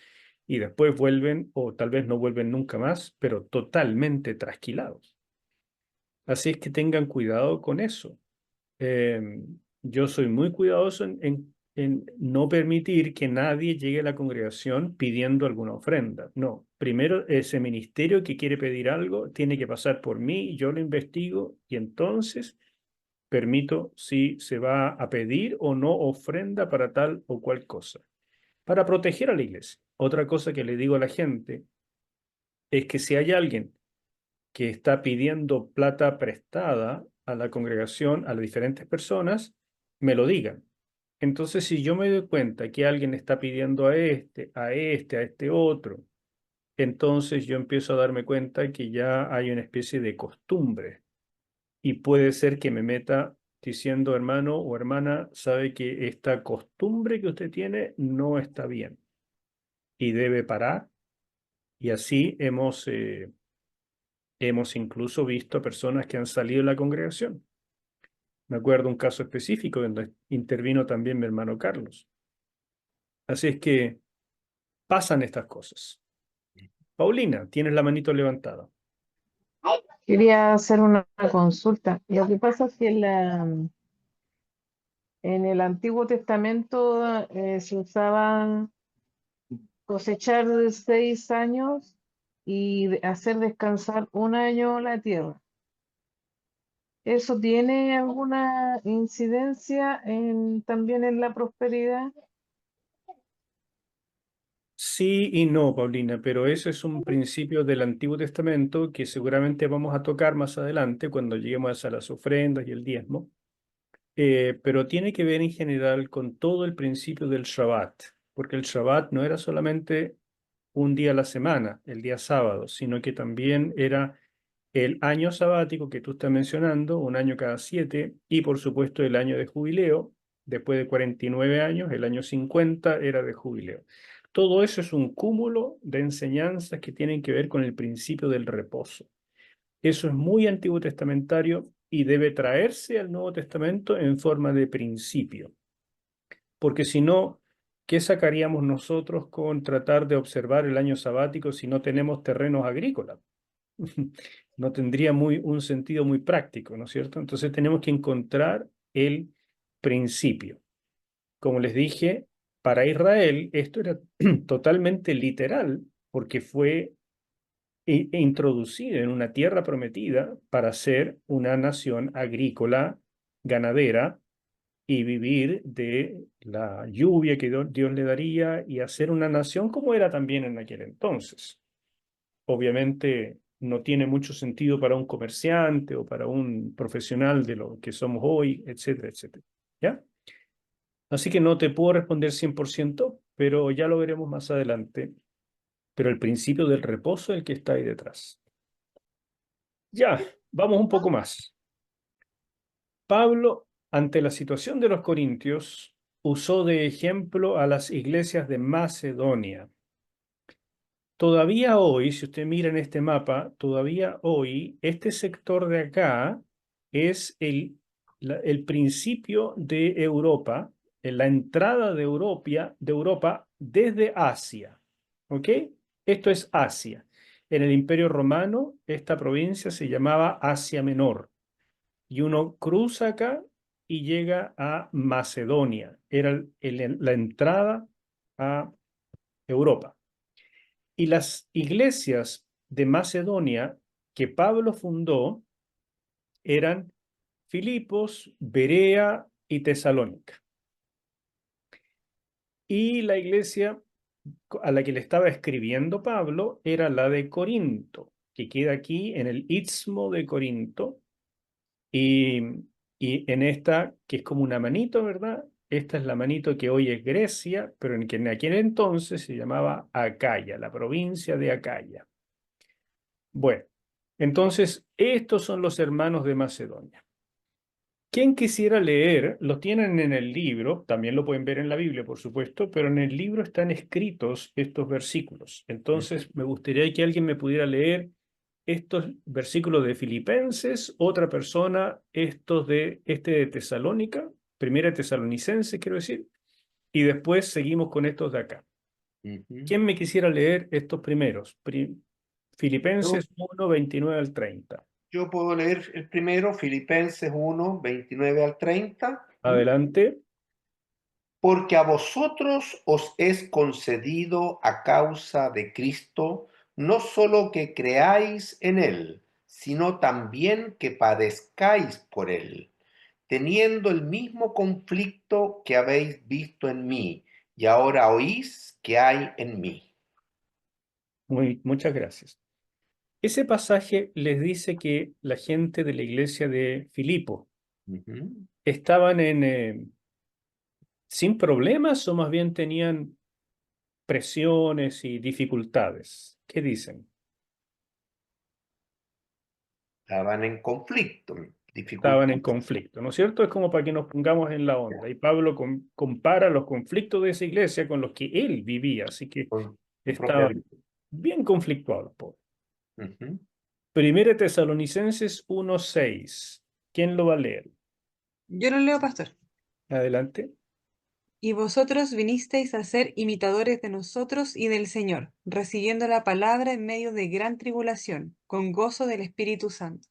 y después vuelven, o tal vez no vuelven nunca más, pero totalmente trasquilados. Así es que tengan cuidado con eso. Eh, yo soy muy cuidadoso en no permitir que nadie llegue a la congregación pidiendo alguna ofrenda. No, primero ese ministerio que quiere pedir algo tiene que pasar por mí, yo lo investigo y entonces permito si se va a pedir o no ofrenda para tal o cual cosa, para proteger a la iglesia. Otra cosa que le digo a la gente es que si hay alguien que está pidiendo plata prestada a la congregación, a las diferentes personas, me lo digan. Entonces, si yo me doy cuenta que alguien está pidiendo a este otro, entonces yo empiezo a darme cuenta que ya hay una especie de costumbre y puede ser que me meta diciendo, hermano o hermana, sabe que esta costumbre que usted tiene no está bien y debe parar. Y así hemos incluso visto personas que han salido de la congregación. Me acuerdo un caso específico donde intervino también mi hermano Carlos. Así es que pasan estas cosas. Paulina, tienes la manito levantada. Quería hacer una consulta. Lo que pasa es que en el Antiguo Testamento se usaba cosechar 6 años y hacer descansar un año la tierra. ¿Eso tiene alguna incidencia también en la prosperidad? Sí y no, Paulina, pero eso es un principio del Antiguo Testamento que seguramente vamos a tocar más adelante cuando lleguemos a las ofrendas y el diezmo. Pero tiene que ver en general con todo el principio del Shabbat, porque el Shabbat no era solamente un día a la semana, el día sábado, sino que también era el año sabático que tú estás mencionando, un año cada 7, y por supuesto el año de jubileo, después de 49 años, el año 50 era de jubileo. Todo eso es un cúmulo de enseñanzas que tienen que ver con el principio del reposo. Eso es muy antiguo testamentario y debe traerse al Nuevo Testamento en forma de principio. Porque si no, ¿qué sacaríamos nosotros con tratar de observar el año sabático si no tenemos terrenos agrícolas? No tendría un sentido muy práctico, ¿no es cierto? Entonces tenemos que encontrar el principio. Como les dije, para Israel esto era totalmente literal porque fue introducido en una tierra prometida para ser una nación agrícola, ganadera, y vivir de la lluvia que Dios le daría y hacer una nación como era también en aquel entonces. Obviamente no tiene mucho sentido para un comerciante o para un profesional de lo que somos hoy, etcétera, etcétera. ¿Ya? Así que no te puedo responder 100%, pero ya lo veremos más adelante. Pero el principio del reposo es el que está ahí detrás. Ya, vamos un poco más. Pablo, ante la situación de los corintios, usó de ejemplo a las iglesias de Macedonia. Todavía hoy, si usted mira en este mapa, todavía hoy, este sector de acá es el principio de Europa, en la entrada de Europa desde Asia. ¿Ok? Esto es Asia. En el Imperio Romano, esta provincia se llamaba Asia Menor. Y uno cruza acá y llega a Macedonia. Era la entrada a Europa. Y las iglesias de Macedonia que Pablo fundó eran Filipos, Berea y Tesalónica. Y la iglesia a la que le estaba escribiendo Pablo era la de Corinto, que queda aquí en el Istmo de Corinto. Y, y en esta, que es como una manito, ¿verdad? Esta es la manito que hoy es Grecia, pero que en aquel entonces se llamaba Acaya, la provincia de Acaya. Bueno, entonces estos son los hermanos de Macedonia. ¿Quién quisiera leer? Lo tienen en el libro, también lo pueden ver en la Biblia, por supuesto, pero en el libro están escritos estos versículos. Entonces, me gustaría que alguien me pudiera leer estos versículos de Filipenses, otra persona, estos de de Tesalónica, primera de Tesalonicenses, quiero decir, y después seguimos con estos de acá. Ujú. ¿Quién me quisiera leer estos primeros? Yo, Filipenses 1, 29 al 30. yo puedo leer el primero, Filipenses 1, 29 al 30. Adelante. Porque a vosotros os es concedido a causa de Cristo, no solo que creáis en Él, sino también que padezcáis por Él, teniendo el mismo conflicto que habéis visto en mí, y ahora oís que hay en mí. Muchas gracias. Ese pasaje les dice que la gente de la iglesia de Filipo Ujú. estaban sin problemas o más bien tenían presiones y dificultades. ¿Qué dicen? Estaban en conflicto, Estaban en dificultades, conflicto, ¿no es cierto? Es como para que nos pongamos en la onda. Y Pablo compara los conflictos de esa iglesia con los que él vivía, así que con su propia estaban vida. bien conflictuados. Ujú. Primera Tesalonicenses 1:6. ¿Quién lo va a leer? Yo lo leo, pastor. Adelante. Y vosotros vinisteis a ser imitadores de nosotros y del Señor, recibiendo la palabra en medio de gran tribulación, con gozo del Espíritu Santo.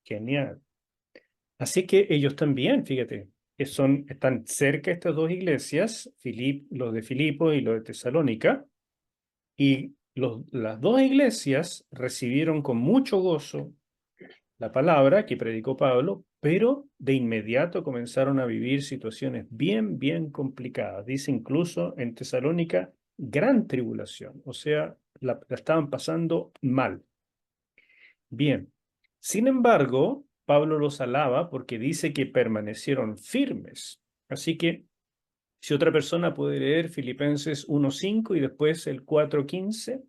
Genial. Así que ellos también, fíjate, están cerca estas dos iglesias, los de Filipo y los de Tesalónica, y las dos iglesias recibieron con mucho gozo la palabra que predicó Pablo, pero de inmediato comenzaron a vivir situaciones bien, bien complicadas. Dice incluso en Tesalónica, gran tribulación, o sea, la estaban pasando mal. Bien, sin embargo, Pablo los alaba porque dice que permanecieron firmes. Así que si otra persona puede leer Filipenses 1:5 y después el 4:15.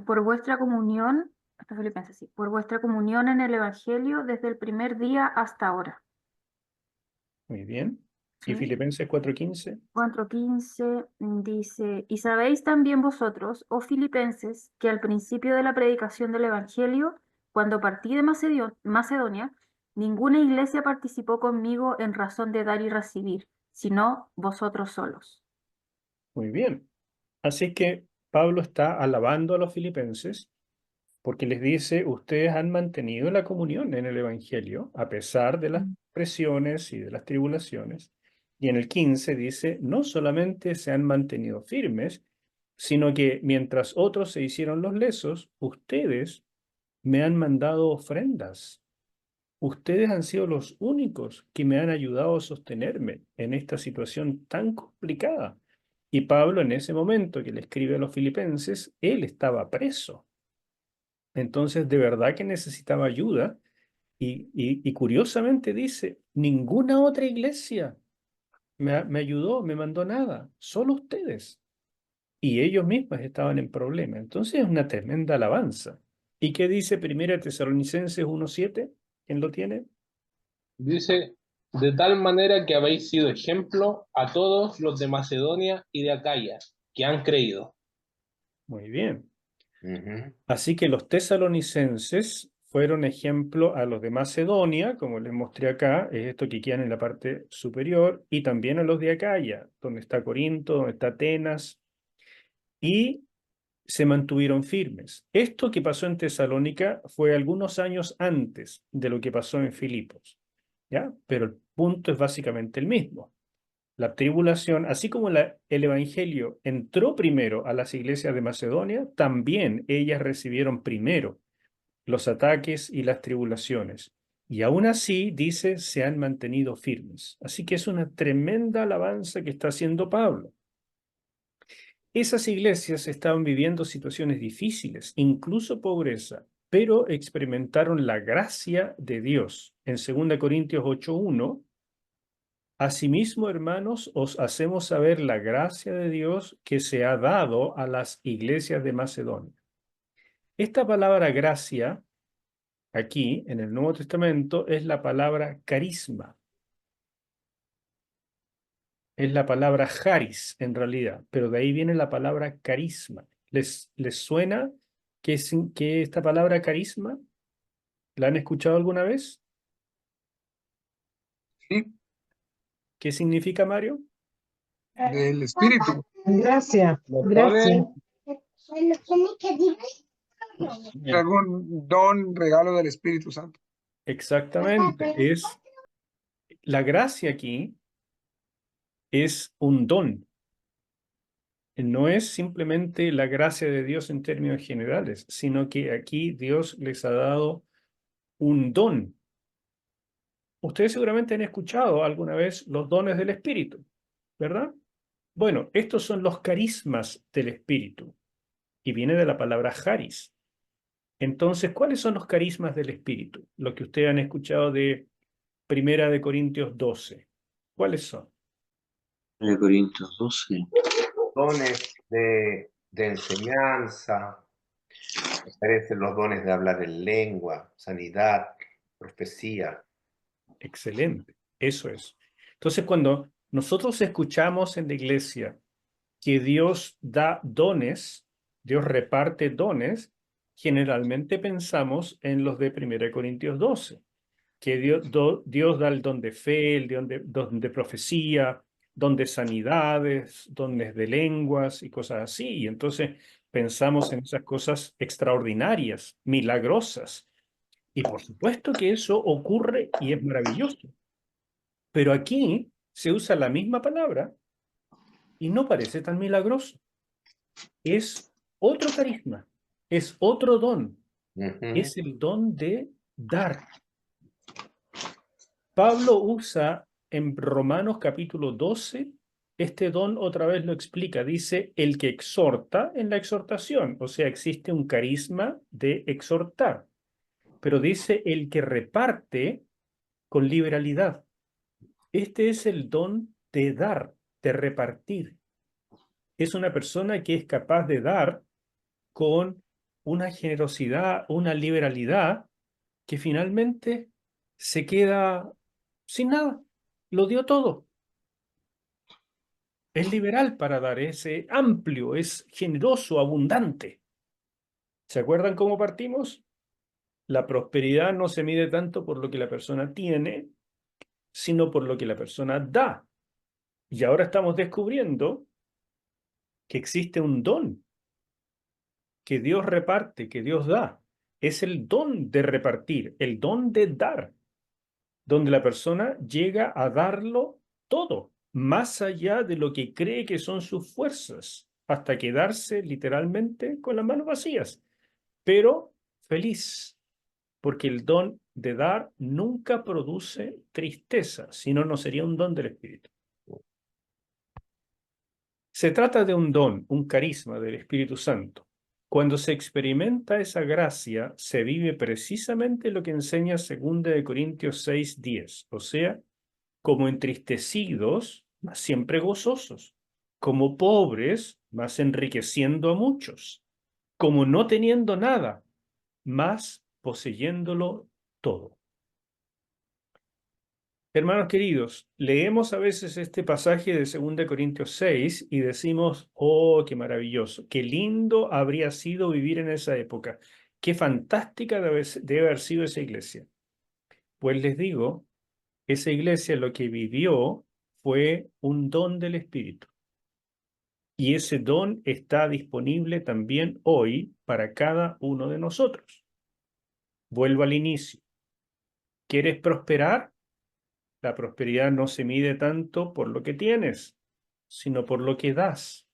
Por vuestra comunión, esto es Filipenses, sí, por vuestra comunión en el Evangelio desde el primer día hasta ahora. Muy bien. ¿Y ¿Sí? Filipenses 4:15? 4:15 dice, y sabéis también vosotros, oh filipenses, que al principio de la predicación del Evangelio, cuando partí de Macedonia, ninguna iglesia participó conmigo en razón de dar y recibir, sino vosotros solos. Muy bien. Así que Pablo está alabando a los filipenses porque les dice, ustedes han mantenido la comunión en el Evangelio a pesar de las presiones y de las tribulaciones. Y en el 15 dice, no solamente se han mantenido firmes, sino que mientras otros se hicieron los lesos, ustedes me han mandado ofrendas. Ustedes han sido los únicos que me han ayudado a sostenerme en esta situación tan complicada. Y Pablo en ese momento que le escribe a los filipenses, él estaba preso. Entonces, de verdad que necesitaba ayuda y curiosamente dice, ninguna otra iglesia me ayudó, me mandó nada, solo ustedes. Y ellos mismos estaban en problema. Entonces es una tremenda alabanza. ¿Y qué dice 1 Tesalonicenses 1:7? ¿Quién lo tiene? Dice, de tal manera que habéis sido ejemplo a todos los de Macedonia y de Acaya, que han creído. Muy bien. Ujú. Así que los tesalonicenses fueron ejemplo a los de Macedonia, como les mostré acá, es esto que quedan en la parte superior, y también a los de Acaya, donde está Corinto, donde está Atenas, y se mantuvieron firmes. Esto que pasó en Tesalónica fue algunos años antes de lo que pasó en Filipos, ¿ya? Pero el punto es básicamente el mismo. La tribulación, así como el Evangelio entró primero a las iglesias de Macedonia, también ellas recibieron primero los ataques y las tribulaciones. Y aún así, dice, se han mantenido firmes. Así que es una tremenda alabanza que está haciendo Pablo. Esas iglesias estaban viviendo situaciones difíciles, incluso pobreza, pero experimentaron la gracia de Dios. En 2 Corintios 8:1, asimismo, hermanos, os hacemos saber la gracia de Dios que se ha dado a las iglesias de Macedonia. Esta palabra gracia aquí en el Nuevo Testamento es la palabra carisma. Es la palabra charis en realidad, pero de ahí viene la palabra carisma. ¿Les suena que esta palabra carisma la han escuchado alguna vez? Sí, ¿Qué significa, Mario? del Espíritu. Gracias, Los gracias. Algún don, regalo del Espíritu Santo. Exactamente. La gracia aquí es un don. No es simplemente la gracia de Dios en términos generales, sino que aquí Dios les ha dado un don. Ustedes seguramente han escuchado alguna vez los dones del Espíritu, ¿verdad? Bueno, estos son los carismas del Espíritu y viene de la palabra charis. Entonces, ¿cuáles son los carismas del Espíritu? Lo que ustedes han escuchado de Primera de Corintios 12. ¿Cuáles son? 1 Corintios 12. Dones de enseñanza, aparecen los dones de hablar en lengua, sanidad, profecía. Excelente, eso es. Entonces, cuando nosotros escuchamos en la iglesia que Dios da dones, Dios reparte dones, generalmente pensamos en los de 1 Corintios 12, que Dios da el don de fe, el don de profecía, don de sanidades, dones de lenguas y cosas así. Y entonces pensamos en esas cosas extraordinarias, milagrosas. Y por supuesto que eso ocurre y es maravilloso. Pero aquí se usa la misma palabra y no parece tan milagroso. Es otro carisma, es otro don, es el don de dar. Pablo usa en Romanos capítulo 12, este don otra vez lo explica, dice el que exhorta en la exhortación, o sea, existe un carisma de exhortar, pero dice el que reparte con liberalidad. Este es el don de dar, de repartir. Es una persona que es capaz de dar con una generosidad, una liberalidad que finalmente se queda sin nada. Lo dio todo. Es liberal para dar, es amplio, es generoso, abundante. ¿Se acuerdan cómo partimos? La prosperidad no se mide tanto por lo que la persona tiene, sino por lo que la persona da. Y ahora estamos descubriendo que existe un don que Dios reparte, que Dios da. Es el don de repartir, el don de dar, donde la persona llega a darlo todo, más allá de lo que cree que son sus fuerzas, hasta quedarse literalmente con las manos vacías, pero feliz, porque el don de dar nunca produce tristeza, si no, no sería un don del Espíritu. Se trata de un don, un carisma del Espíritu Santo. Cuando se experimenta esa gracia, se vive precisamente lo que enseña 2 Corintios 6:10, o sea, como entristecidos, mas siempre gozosos, como pobres, mas enriqueciendo a muchos, como no teniendo nada, mas poseyéndolo todo. Hermanos queridos, leemos a veces este pasaje de 2 Corintios 6 y decimos, oh, qué maravilloso, qué lindo habría sido vivir en esa época, qué fantástica debe haber sido esa iglesia. Pues les digo, esa iglesia lo que vivió fue un don del Espíritu. Y ese don está disponible también hoy para cada uno de nosotros. Vuelvo al inicio. ¿Quieres prosperar? La prosperidad no se mide tanto por lo que tienes, sino por lo que das.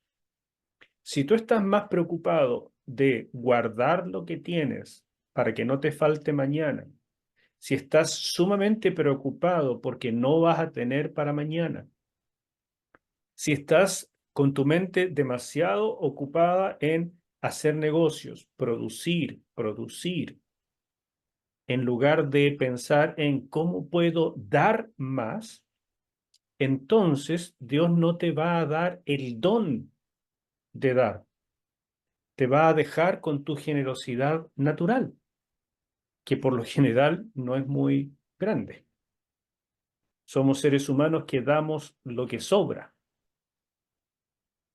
Si tú estás más preocupado de guardar lo que tienes para que no te falte mañana, si estás sumamente preocupado porque no vas a tener para mañana, si estás con tu mente demasiado ocupada en hacer negocios, producir, en lugar de pensar en cómo puedo dar más, entonces Dios no te va a dar el don de dar. Te va a dejar con tu generosidad natural. que por lo general no es muy grande. Somos seres humanos que damos lo que sobra.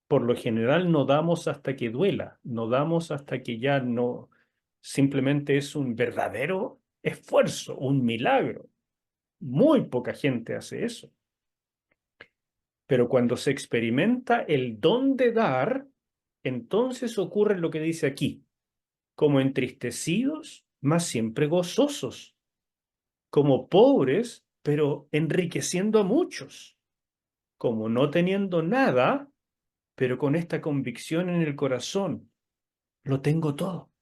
Por lo general no damos hasta que duela, no damos hasta que ya no, simplemente es un verdadero esfuerzo, un milagro. Muy poca gente hace eso. Pero cuando se experimenta el don de dar, entonces ocurre lo que dice aquí, como entristecidos, mas siempre gozosos, como pobres, pero enriqueciendo a muchos, como no teniendo nada, pero con esta convicción en el corazón, lo tengo todo.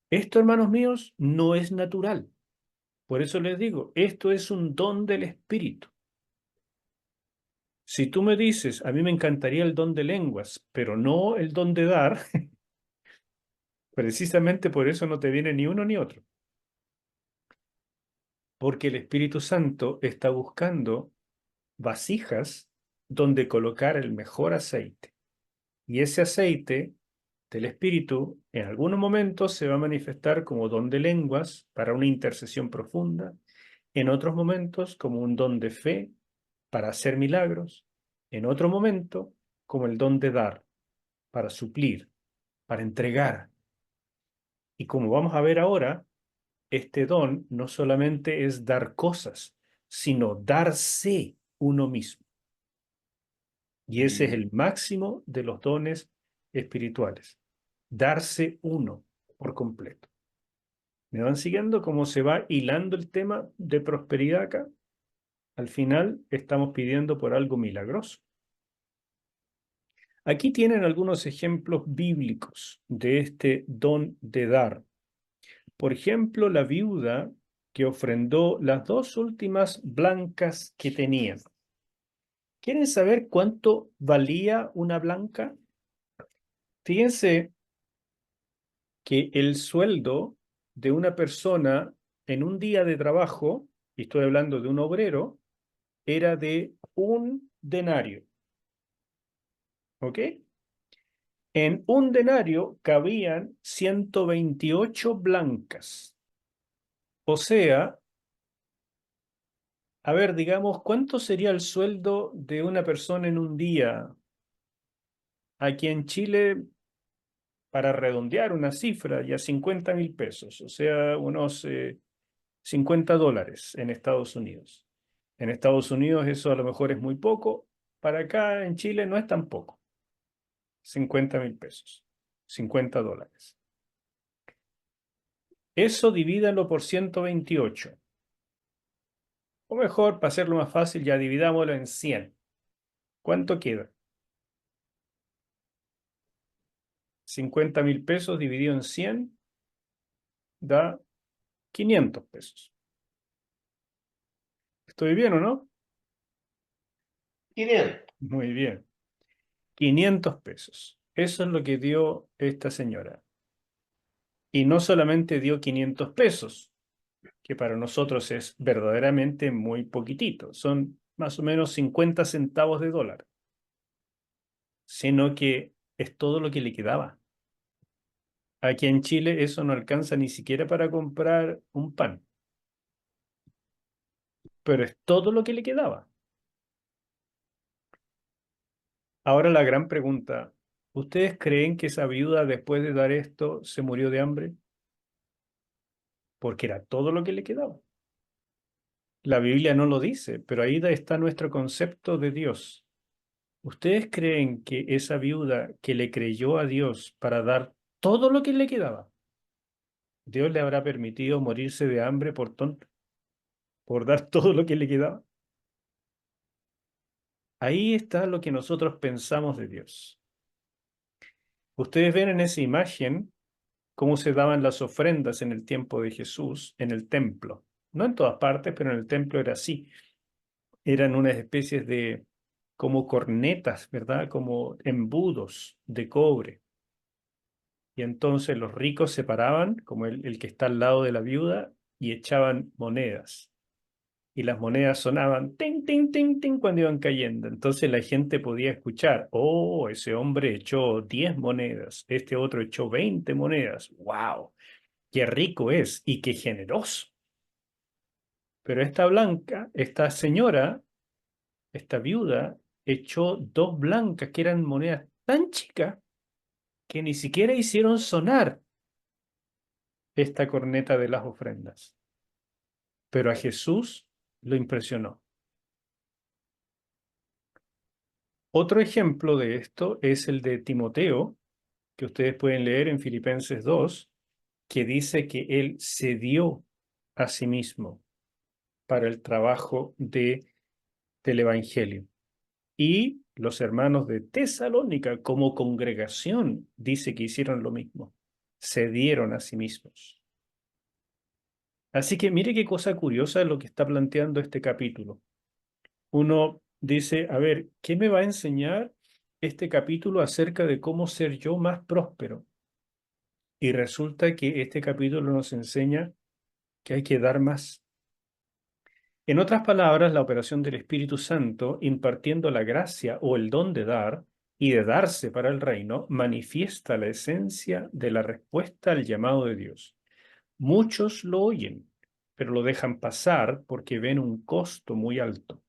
Esto, hermanos míos, no es natural. Por eso les digo, esto es un don del Espíritu. Si tú me dices, a mí me encantaría el don de lenguas, pero no el don de dar, precisamente por eso no te viene ni uno ni otro. Porque el Espíritu Santo está buscando vasijas donde colocar el mejor aceite. Y ese aceite del Espíritu en algunos momentos se va a manifestar como don de lenguas para una intercesión profunda, en otros momentos como un don de fe para hacer milagros, en otro momento como el don de dar, para suplir, para entregar. Y como vamos a ver ahora, este don no solamente es dar cosas, sino darse uno mismo. Y ese es el máximo de los dones espirituales. Darse uno por completo. ¿Me van siguiendo cómo se va hilando el tema de prosperidad acá? Al final estamos pidiendo por algo milagroso. Aquí tienen algunos ejemplos bíblicos de este don de dar. Por ejemplo, la viuda que ofrendó las 2 últimas blancas que tenía. ¿Quieren saber cuánto valía una blanca? Fíjense que el sueldo de una persona en un día de trabajo, y estoy hablando de un obrero, era de 1 denario. ¿Ok? En 1 denario cabían 128 blancas. O sea, a ver, digamos, ¿cuánto sería el sueldo de una persona en un día? Aquí en Chile, para redondear una cifra, ya 50.000 pesos, o sea, unos $50 en Estados Unidos. En Estados Unidos eso a lo mejor es muy poco, para acá en Chile no es tan poco. 50.000 pesos, $50. Eso divídalo por 128. O mejor, para hacerlo más fácil, ya dividámoslo en 100. ¿Cuánto queda? 50.000 pesos dividido en 100 da 500 pesos. ¿Estoy bien o no? 500. Muy bien. 500 pesos. Eso es lo que dio esta señora. Y no solamente dio 500 pesos, que para nosotros es verdaderamente muy poquitito, son más o menos 50 centavos de dólar, sino que es todo lo que le quedaba. Aquí en Chile eso no alcanza ni siquiera para comprar un pan, pero es todo lo que le quedaba. Ahora la gran pregunta, ¿ustedes creen que esa viuda después de dar esto se murió de hambre? Porque era todo lo que le quedaba. La Biblia no lo dice, pero ahí está nuestro concepto de Dios. ¿Ustedes creen que esa viuda que le creyó a Dios para dar todo lo que le quedaba, Dios le habrá permitido morirse de hambre por tonto, por dar todo lo que le quedaba? Ahí está lo que nosotros pensamos de Dios. Ustedes ven en esa imagen cómo se daban las ofrendas en el tiempo de Jesús en el templo. No en todas partes, pero en el templo era así. Eran unas especies de como cornetas, ¿verdad? Como embudos de cobre. Y entonces los ricos se paraban, como el que está al lado de la viuda, y echaban monedas. Y las monedas sonaban ting, ting, ting, ting cuando iban cayendo. Entonces la gente podía escuchar, oh, ese hombre echó 10 monedas, este otro echó 20 monedas. ¡Wow! qué rico es y qué generoso. Pero esta blanca, esta señora, esta viuda, echó 2 blancas que eran monedas tan chicas que ni siquiera hicieron sonar esta corneta de las ofrendas. Pero a Jesús lo impresionó. Otro ejemplo de esto es el de Timoteo, que ustedes pueden leer en Filipenses 2, que dice que él se dio a sí mismo para el trabajo del Evangelio. Y los hermanos de Tesalónica, como congregación, dice que hicieron lo mismo. Se dieron a sí mismos. Así que mire qué cosa curiosa lo que está planteando este capítulo. Uno dice, a ver, ¿qué me va a enseñar este capítulo acerca de cómo ser yo más próspero? Y resulta que este capítulo nos enseña que hay que dar más. En otras palabras, la operación del Espíritu Santo, impartiendo la gracia o el don de dar y de darse para el reino, manifiesta la esencia de la respuesta al llamado de Dios. Muchos lo oyen, pero lo dejan pasar porque ven un costo muy alto.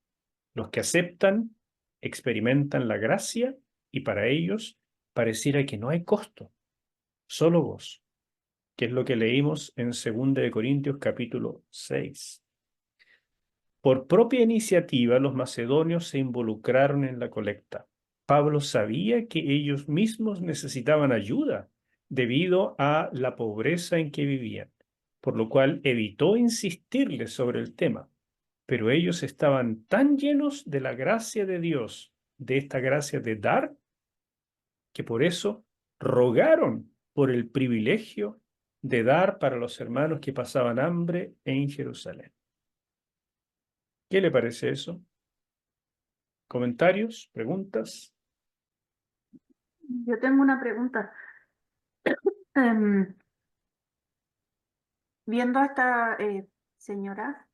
Los que aceptan, experimentan la gracia y para ellos pareciera que no hay costo, solo gozo, que es lo que leímos en 2 Corintios capítulo 6. Por propia iniciativa, los macedonios se involucraron en la colecta. Pablo sabía que ellos mismos necesitaban ayuda debido a la pobreza en que vivían, por lo cual evitó insistirles sobre el tema. Pero ellos estaban tan llenos de la gracia de Dios, de esta gracia de dar, que por eso rogaron por el privilegio de dar para los hermanos que pasaban hambre en Jerusalén. ¿Qué le parece eso? ¿Comentarios? ¿Preguntas? Yo tengo una pregunta. Em, Viendo a esta señora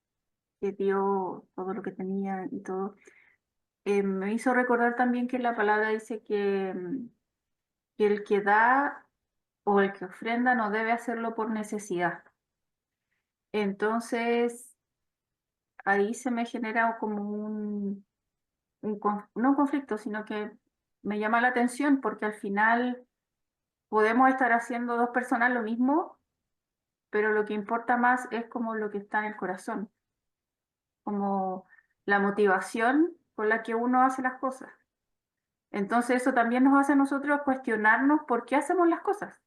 que dio todo lo que tenía y todo, me hizo recordar también que la palabra dice que el que da o el que ofrenda no debe hacerlo por necesidad. Entonces, ahí se me genera como no un conflicto, sino que me llama la atención porque al final podemos estar haciendo 2 personas lo mismo, pero lo que importa más es como lo que está en el corazón, como la motivación con la que uno hace las cosas. Entonces eso también nos hace a nosotros cuestionarnos por qué hacemos las cosas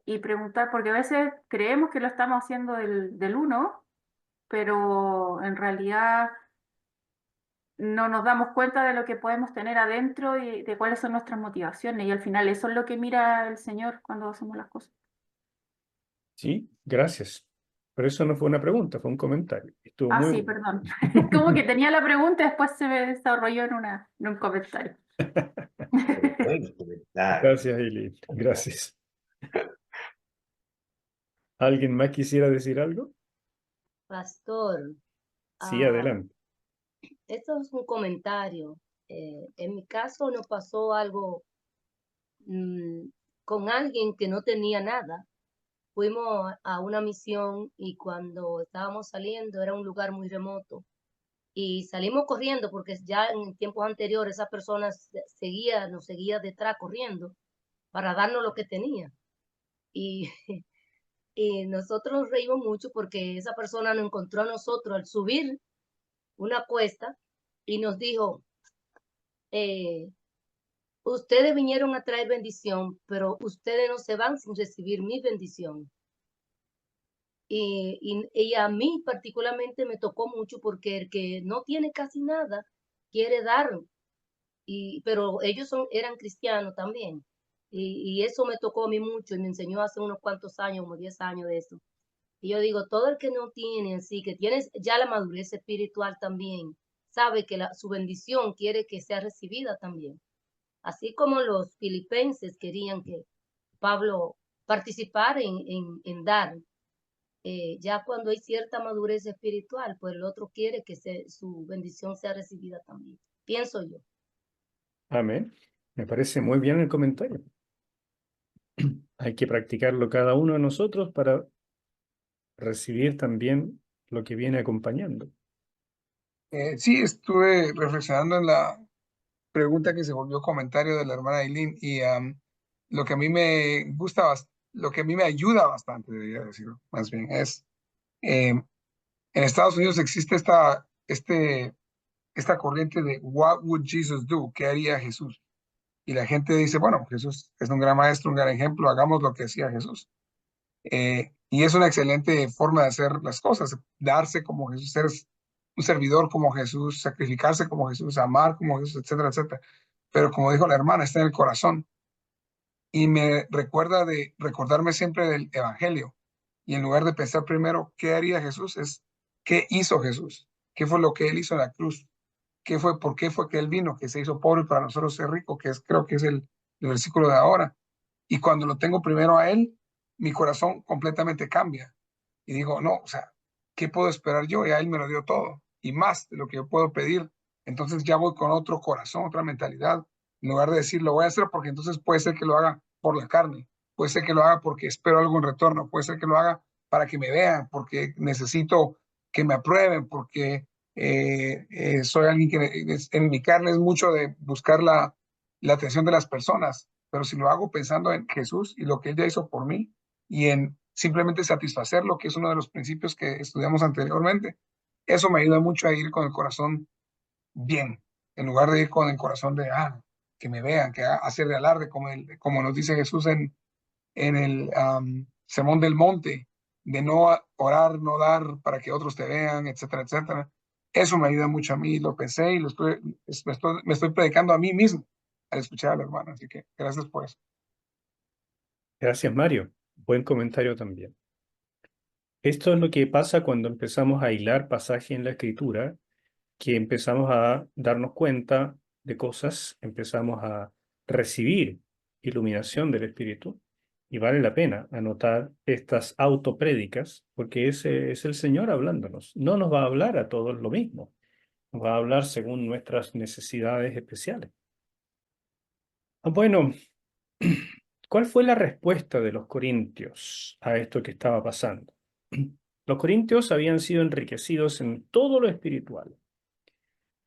y preguntar, porque a veces creemos que lo estamos haciendo del uno, pero en realidad no nos damos cuenta de lo que podemos tener adentro y de cuáles son nuestras motivaciones. Y al final eso es lo que mira el Señor cuando hacemos las cosas. Sí, gracias. Pero eso no fue una pregunta, fue un comentario. Estuvo Ah, muy sí, bueno. perdón. Como que tenía la pregunta y después se me desarrolló en un comentario. Buen comentario. Gracias, Eileen. Gracias. ¿Alguien más quisiera decir algo? Pastor, Sí, adelante. esto es un comentario. En mi caso nos pasó algo con alguien que no tenía nada. Fuimos a una misión y cuando estábamos saliendo era un lugar muy remoto y salimos corriendo porque ya en tiempos anteriores esa persona nos seguía detrás corriendo para darnos lo que tenía. Y, y nosotros nos reímos mucho porque esa persona nos encontró a nosotros al subir una cuesta y nos dijo, ustedes vinieron a traer bendición, pero ustedes no se van sin recibir mi bendición. Y a mí particularmente me tocó mucho porque el que no tiene casi nada quiere dar, pero ellos eran cristianos también. Y eso me tocó a mí mucho y me enseñó hace unos cuantos años, como 10 años de eso. Y yo digo, todo el que no tiene así, que tienes ya la madurez espiritual también, sabe que su bendición quiere que sea recibida también. Así como los filipenses querían que Pablo participara en dar. Ya cuando hay cierta madurez espiritual, pues el otro quiere que su bendición sea recibida también. Pienso yo. Amén. Me parece muy bien el comentario. Hay que practicarlo cada uno de nosotros para recibir también lo que viene acompañando. Sí, estuve reflexionando en la pregunta que se volvió comentario de la hermana Eileen y lo que a mí me gusta, lo que a mí me ayuda bastante, debería decir, más bien, es en Estados Unidos existe esta corriente de What would Jesus do? ¿Qué haría Jesús? Y la gente dice, bueno, Jesús es un gran maestro, un gran ejemplo, hagamos lo que hacía Jesús. Y es una excelente forma de hacer las cosas, darse como Jesús, ser un servidor como Jesús, sacrificarse como Jesús, amar como Jesús, etcétera, etcétera. Pero como dijo la hermana, está en el corazón. Y me recuerda de recordarme siempre del Evangelio. Y en lugar de pensar primero qué haría Jesús, es qué hizo Jesús, qué fue lo que él hizo en la cruz, por qué fue que él vino, que se hizo pobre para nosotros ser rico, que es, creo que es el versículo de ahora. Y cuando lo tengo primero a él, mi corazón completamente cambia. Y digo, no, o sea, ¿qué puedo esperar yo? Y a él me lo dio todo y más de lo que yo puedo pedir. Entonces ya voy con otro corazón, otra mentalidad. En lugar de decir, lo voy a hacer porque entonces puede ser que lo haga por la carne, puede ser que lo haga porque espero algo en retorno, puede ser que lo haga para que me vean, porque necesito que me aprueben, porque soy alguien que en mi carne es mucho de buscar la atención de las personas, pero si lo hago pensando en Jesús y lo que él ya hizo por mí y en simplemente satisfacerlo, que es uno de los principios que estudiamos anteriormente, eso me ayuda mucho a ir con el corazón bien, en lugar de ir con el corazón de, que me vean, hacer de alarde, como nos dice Jesús en el Sermón del Monte, de no orar, no dar para que otros te vean, etcétera, etcétera. Eso me ayuda mucho a mí, lo pensé y me estoy predicando a mí mismo al escuchar a la hermana, así que gracias por eso. Gracias, Mario. Buen comentario también. Esto es lo que pasa cuando empezamos a hilar pasajes en la Escritura, que empezamos a darnos cuenta de cosas, empezamos a recibir iluminación del Espíritu, y vale la pena anotar estas autoprédicas, porque ese es el Señor hablándonos. No nos va a hablar a todos lo mismo, nos va a hablar según nuestras necesidades especiales. Bueno, ¿cuál fue la respuesta de los corintios a esto que estaba pasando? Los corintios habían sido enriquecidos en todo lo espiritual.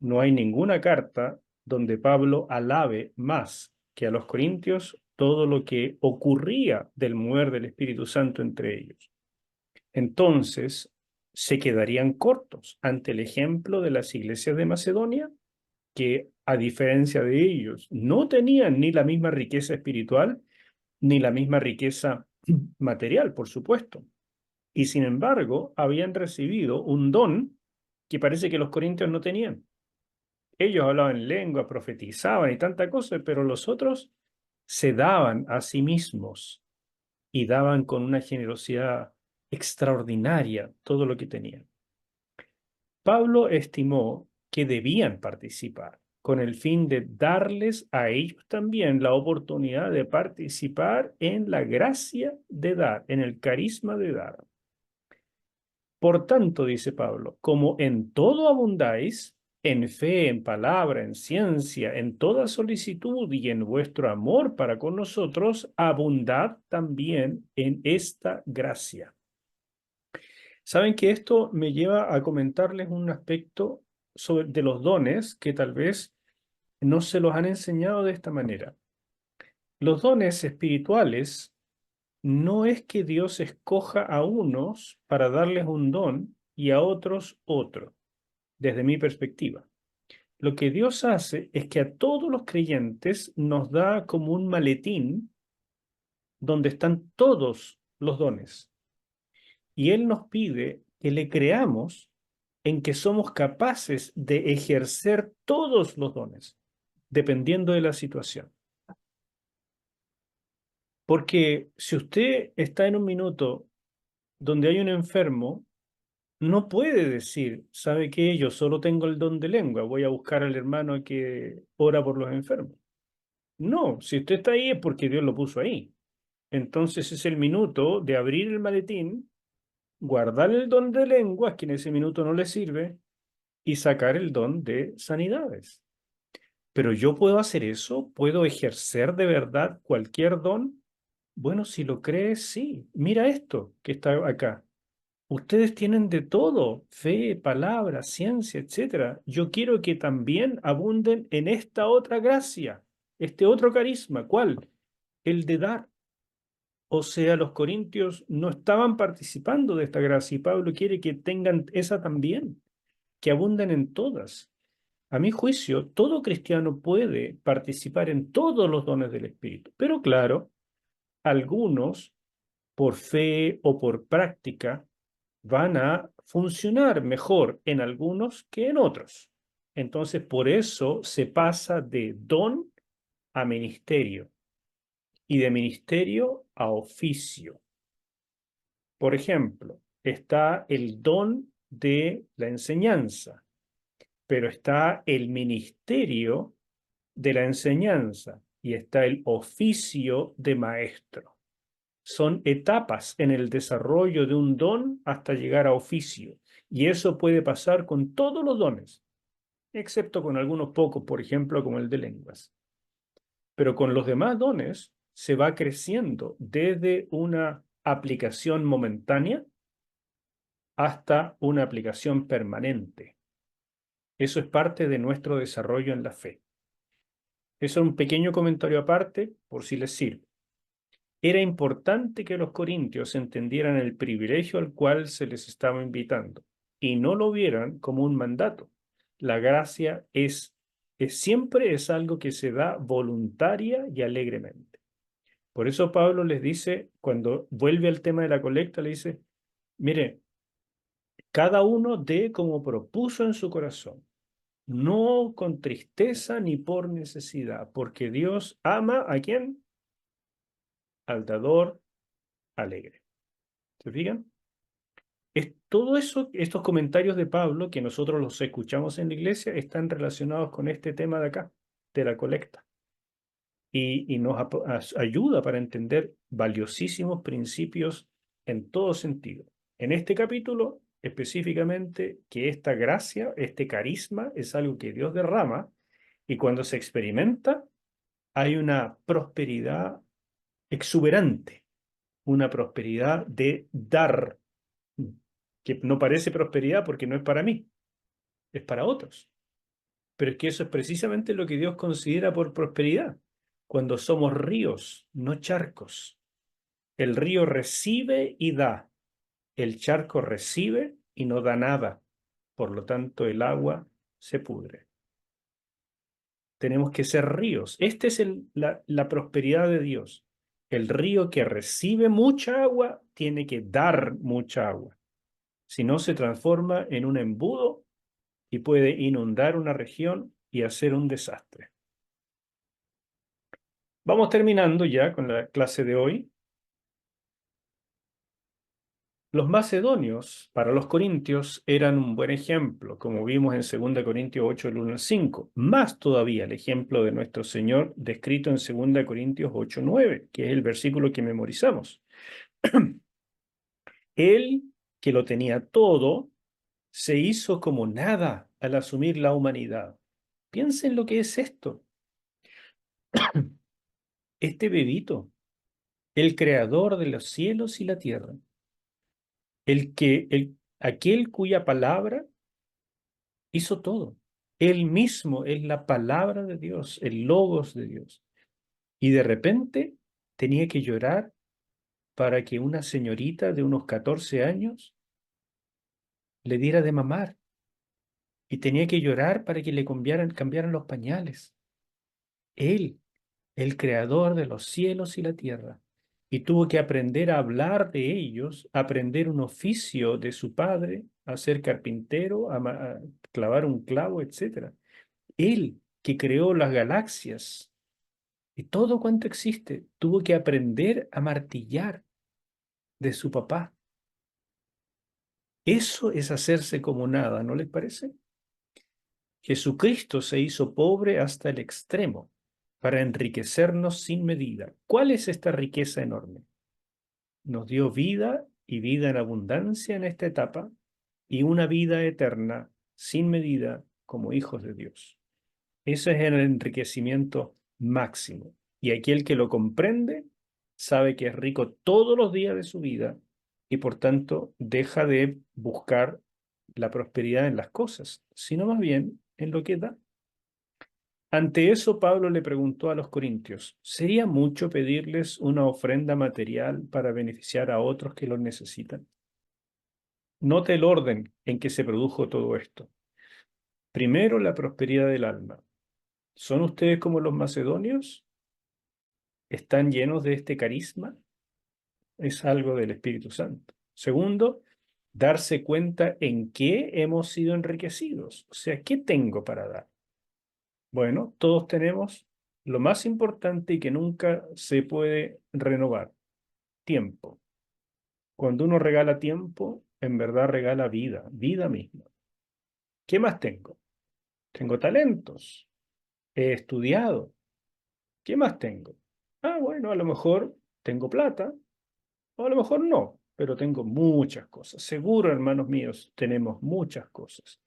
No hay ninguna carta donde Pablo alabe más que a los corintios todo lo que ocurría del mover del Espíritu Santo entre ellos. Entonces, se quedarían cortos ante el ejemplo de las iglesias de Macedonia, que a diferencia de ellos no tenían ni la misma riqueza espiritual ni la misma riqueza material, por supuesto. Y sin embargo, habían recibido un don que parece que los corintios no tenían. Ellos hablaban en lengua, profetizaban y tanta cosa, pero los otros se daban a sí mismos y daban con una generosidad extraordinaria todo lo que tenían. Pablo estimó que debían participar con el fin de darles a ellos también la oportunidad de participar en la gracia de dar, en el carisma de dar. Por tanto, dice Pablo, como en todo abundáis, en fe, en palabra, en ciencia, en toda solicitud y en vuestro amor para con nosotros, abundad también en esta gracia. Saben que esto me lleva a comentarles un aspecto de los dones que tal vez no se los han enseñado de esta manera. Los dones espirituales no es que Dios escoja a unos para darles un don y a otros otro, desde mi perspectiva. Lo que Dios hace es que a todos los creyentes nos da como un maletín donde están todos los dones. Y Él nos pide que le creamos en que somos capaces de ejercer todos los dones, dependiendo de la situación. Porque si usted está en un minuto donde hay un enfermo, no puede decir, ¿sabe qué? Yo solo tengo el don de lengua, voy a buscar al hermano que ora por los enfermos. No, si usted está ahí es porque Dios lo puso ahí. Entonces es el minuto de abrir el maletín, guardar el don de lenguas, que en ese minuto no le sirve, y sacar el don de sanidades. Pero yo puedo hacer eso, puedo ejercer de verdad cualquier don. Bueno, si lo crees, sí. Mira esto que está acá. Ustedes tienen de todo, fe, palabra, ciencia, etcétera. Yo quiero que también abunden en esta otra gracia, este otro carisma. ¿Cuál? El de dar. O sea, los corintios no estaban participando de esta gracia y Pablo quiere que tengan esa también, que abunden en todas. A mi juicio, todo cristiano puede participar en todos los dones del Espíritu, pero claro, algunos, por fe o por práctica, van a funcionar mejor en algunos que en otros. Entonces, por eso se pasa de don a ministerio y de ministerio a oficio. Por ejemplo, está el don de la enseñanza, pero está el ministerio de la enseñanza y está el oficio de maestro. Son etapas en el desarrollo de un don hasta llegar a oficio. Y eso puede pasar con todos los dones, excepto con algunos pocos, por ejemplo, como el de lenguas. Pero con los demás dones se va creciendo desde una aplicación momentánea hasta una aplicación permanente. Eso es parte de nuestro desarrollo en la fe. Eso es un pequeño comentario aparte, por si les sirve. Era importante que los corintios entendieran el privilegio al cual se les estaba invitando y no lo vieran como un mandato. La gracia siempre es algo que se da voluntaria y alegremente. Por eso Pablo les dice, cuando vuelve al tema de la colecta, le dice, mire, cada uno dé como propuso en su corazón, no con tristeza ni por necesidad, porque Dios ama ¿a quién? Al dador alegre. ¿Se fijan? Es todo eso, estos comentarios de Pablo que nosotros los escuchamos en la iglesia, están relacionados con este tema de acá, de la colecta. Y nos ayuda para entender valiosísimos principios en todo sentido. En este capítulo, específicamente, que esta gracia, este carisma, es algo que Dios derrama y cuando se experimenta, hay una prosperidad exuberante, una prosperidad de dar, que no parece prosperidad porque no es para mí, es para otros. Pero es que eso es precisamente lo que Dios considera por prosperidad, cuando somos ríos, no charcos. El río recibe y da, el charco recibe y no da nada, por lo tanto el agua se pudre. Tenemos que ser ríos. Esta es la prosperidad de Dios. El río que recibe mucha agua tiene que dar mucha agua. Si no, se transforma en un embudo y puede inundar una región y hacer un desastre. Vamos terminando ya con la clase de hoy. Los macedonios para los corintios eran un buen ejemplo, como vimos en 2 Corintios 8, el 1 al 5. Más todavía el ejemplo de nuestro Señor descrito en 2 Corintios 8, 9, que es el versículo que memorizamos. Él, que lo tenía todo, se hizo como nada al asumir la humanidad. Piensen lo que es esto. Este bebito, el creador de los cielos y la tierra, aquel cuya palabra hizo todo. Él mismo es la palabra de Dios, el logos de Dios. Y de repente tenía que llorar para que una señorita de unos 14 años le diera de mamar. Y tenía que llorar para que le cambiaran los pañales. Él, el creador de los cielos y la tierra, y tuvo que aprender a hablar de ellos, aprender un oficio de su padre, a ser carpintero, a clavar un clavo, etc. Él, que creó las galaxias y todo cuanto existe, tuvo que aprender a martillar de su papá. Eso es hacerse como nada, ¿no les parece? Jesucristo se hizo pobre hasta el extremo para enriquecernos sin medida. ¿Cuál es esta riqueza enorme? Nos dio vida y vida en abundancia en esta etapa y una vida eterna sin medida como hijos de Dios. Ese es el enriquecimiento máximo. Y aquel que lo comprende sabe que es rico todos los días de su vida y por tanto deja de buscar la prosperidad en las cosas, sino más bien en lo que da. Ante eso, Pablo le preguntó a los corintios, ¿sería mucho pedirles una ofrenda material para beneficiar a otros que lo necesitan? Note el orden en que se produjo todo esto. Primero, la prosperidad del alma. ¿Son ustedes como los macedonios? ¿Están llenos de este carisma? Es algo del Espíritu Santo. Segundo, darse cuenta en qué hemos sido enriquecidos. O sea, ¿qué tengo para dar? Bueno, todos tenemos lo más importante y que nunca se puede renovar, tiempo. Cuando uno regala tiempo, en verdad regala vida, vida misma. ¿Qué más tengo? Tengo talentos, he estudiado. ¿Qué más tengo? Ah, bueno, a lo mejor tengo plata, o a lo mejor no, pero tengo muchas cosas. Seguro, hermanos míos, tenemos muchas cosas.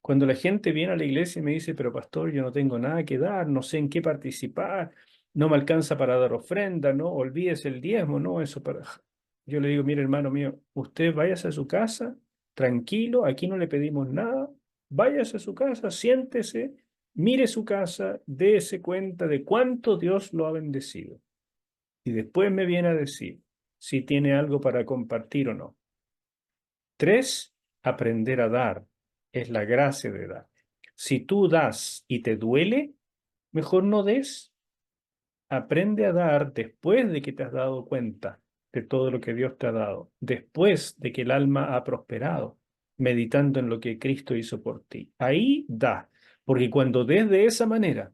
Cuando la gente viene a la iglesia y me dice, pero pastor, yo no tengo nada que dar, no sé en qué participar, no me alcanza para dar ofrenda, no, olvídese el diezmo, no, eso para... Yo le digo, mire, hermano mío, usted váyase a su casa, tranquilo, aquí no le pedimos nada, váyase a su casa, siéntese, mire su casa, dése cuenta de cuánto Dios lo ha bendecido. Y después me viene a decir si tiene algo para compartir o no. 3, aprender a dar. Es la gracia de dar. Si tú das y te duele, mejor no des. Aprende a dar después de que te has dado cuenta de todo lo que Dios te ha dado, después de que el alma ha prosperado, meditando en lo que Cristo hizo por ti. Ahí da, porque cuando des de esa manera,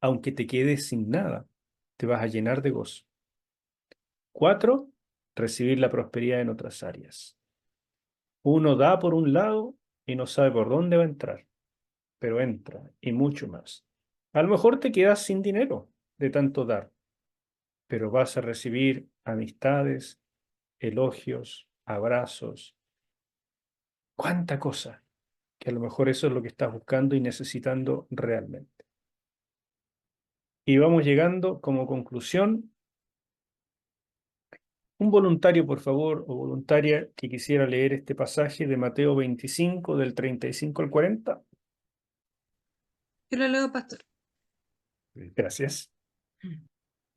aunque te quedes sin nada, te vas a llenar de gozo. 4, recibir la prosperidad en otras áreas. Uno da por un lado y no sabe por dónde va a entrar, pero entra y mucho más. A lo mejor te quedas sin dinero de tanto dar, pero vas a recibir amistades, elogios, abrazos, cuánta cosa, que a lo mejor eso es lo que estás buscando y necesitando realmente. Y vamos llegando como conclusión. Un voluntario, por favor, o voluntaria que quisiera leer este pasaje de Mateo 25, del 35 al 40. Yo lo leo, pastor. Gracias.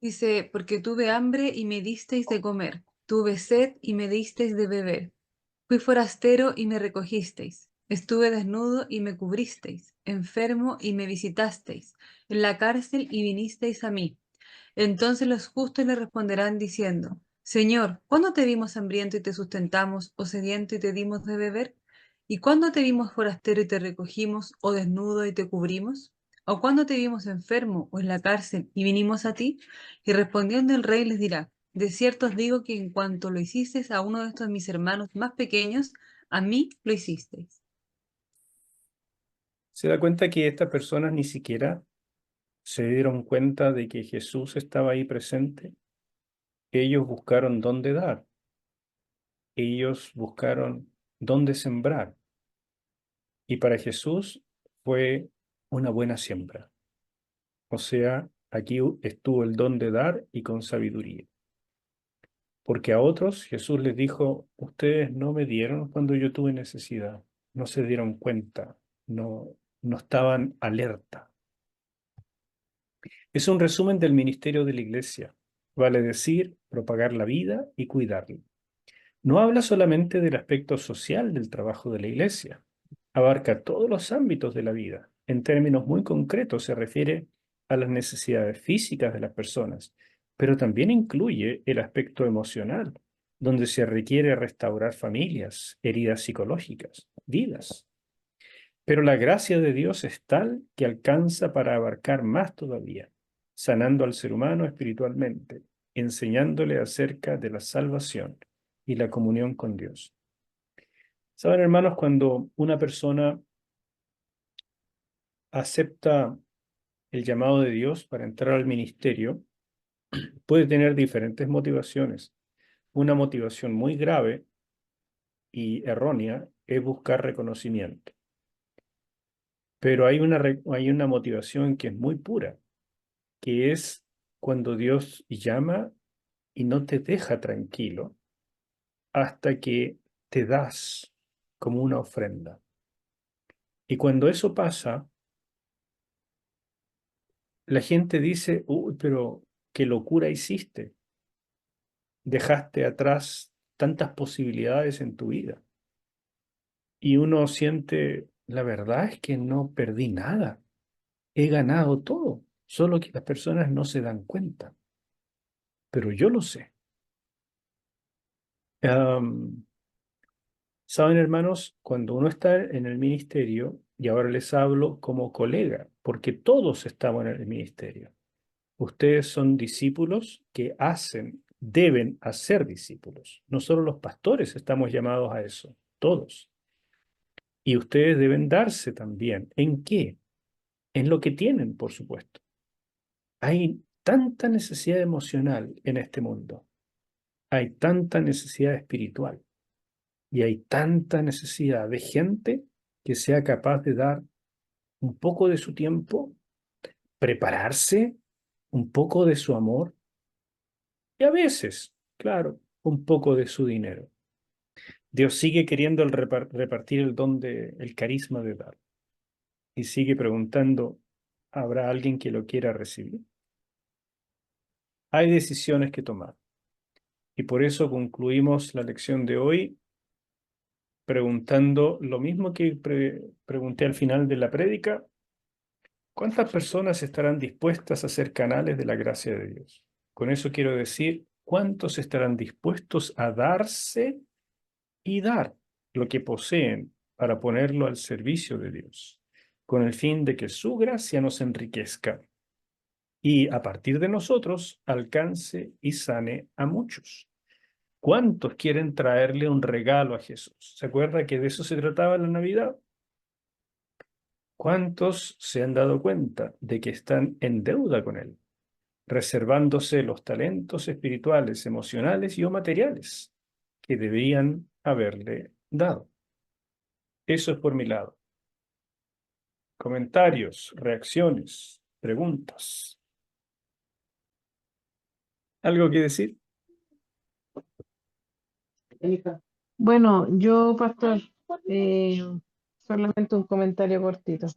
Dice, porque tuve hambre y me disteis de comer, tuve sed y me disteis de beber, fui forastero y me recogisteis, estuve desnudo y me cubristeis, enfermo y me visitasteis, en la cárcel y vinisteis a mí. Entonces los justos le responderán diciendo, Señor, ¿cuándo te vimos hambriento y te sustentamos, o sediento y te dimos de beber? ¿Y cuándo te vimos forastero y te recogimos, o desnudo y te cubrimos? ¿O cuándo te vimos enfermo o en la cárcel y vinimos a ti? Y respondiendo el rey les dirá, de cierto os digo que en cuanto lo hicisteis a uno de estos mis hermanos más pequeños, a mí lo hicisteis. Se da cuenta que estas personas ni siquiera se dieron cuenta de que Jesús estaba ahí presente. Ellos buscaron dónde dar. Ellos buscaron dónde sembrar. Y para Jesús fue una buena siembra. O sea, aquí estuvo el don de dar y con sabiduría. Porque a otros Jesús les dijo, ustedes no me dieron cuando yo tuve necesidad. No se dieron cuenta. No estaban alerta. Es un resumen del ministerio de la iglesia. Vale decir, propagar la vida y cuidarla. No habla solamente del aspecto social del trabajo de la iglesia. Abarca todos los ámbitos de la vida. En términos muy concretos se refiere a las necesidades físicas de las personas, pero también incluye el aspecto emocional, donde se requiere restaurar familias, heridas psicológicas, vidas. Pero la gracia de Dios es tal que alcanza para abarcar más todavía, sanando al ser humano espiritualmente, enseñándole acerca de la salvación y la comunión con Dios. Saben, hermanos, cuando una persona acepta el llamado de Dios para entrar al ministerio, puede tener diferentes motivaciones. Una motivación muy grave y errónea es buscar reconocimiento. Pero hay una motivación que es muy pura, que es cuando Dios llama y no te deja tranquilo hasta que te das como una ofrenda. Y cuando eso pasa, la gente dice, uy, pero qué locura hiciste. Dejaste atrás tantas posibilidades en tu vida. Y uno siente, la verdad es que no perdí nada. He ganado todo, solo que las personas no se dan cuenta. Pero yo lo sé. Saben, hermanos, cuando uno está en el ministerio, y ahora les hablo como colega, porque todos estamos en el ministerio. Ustedes son discípulos que deben hacer discípulos. Nosotros los pastores estamos llamados a eso, todos. Y ustedes deben darse también. ¿En qué? En lo que tienen, por supuesto. Hay tanta necesidad emocional en este mundo. Hay tanta necesidad espiritual. Y hay tanta necesidad de gente que sea capaz de dar un poco de su tiempo, prepararse, un poco de su amor y a veces, claro, un poco de su dinero. Dios sigue queriendo repartir el don el carisma de dar y sigue preguntando, ¿habrá alguien que lo quiera recibir? Hay decisiones que tomar y por eso concluimos la lección de hoy preguntando lo mismo que pregunté al final de la prédica. ¿Cuántas personas estarán dispuestas a ser canales de la gracia de Dios? Con eso quiero decir, ¿cuántos estarán dispuestos a darse y dar lo que poseen para ponerlo al servicio de Dios, con el fin de que su gracia nos enriquezca y a partir de nosotros alcance y sane a muchos? ¿Cuántos quieren traerle un regalo a Jesús? ¿Se acuerda que de eso se trataba la Navidad? ¿Cuántos se han dado cuenta de que están en deuda con Él, reservándose los talentos espirituales, emocionales y o materiales que deberían haberle dado? Eso es por mi lado. Comentarios, reacciones, preguntas. ¿Algo que decir? Bueno, yo, pastor, solamente un comentario cortito.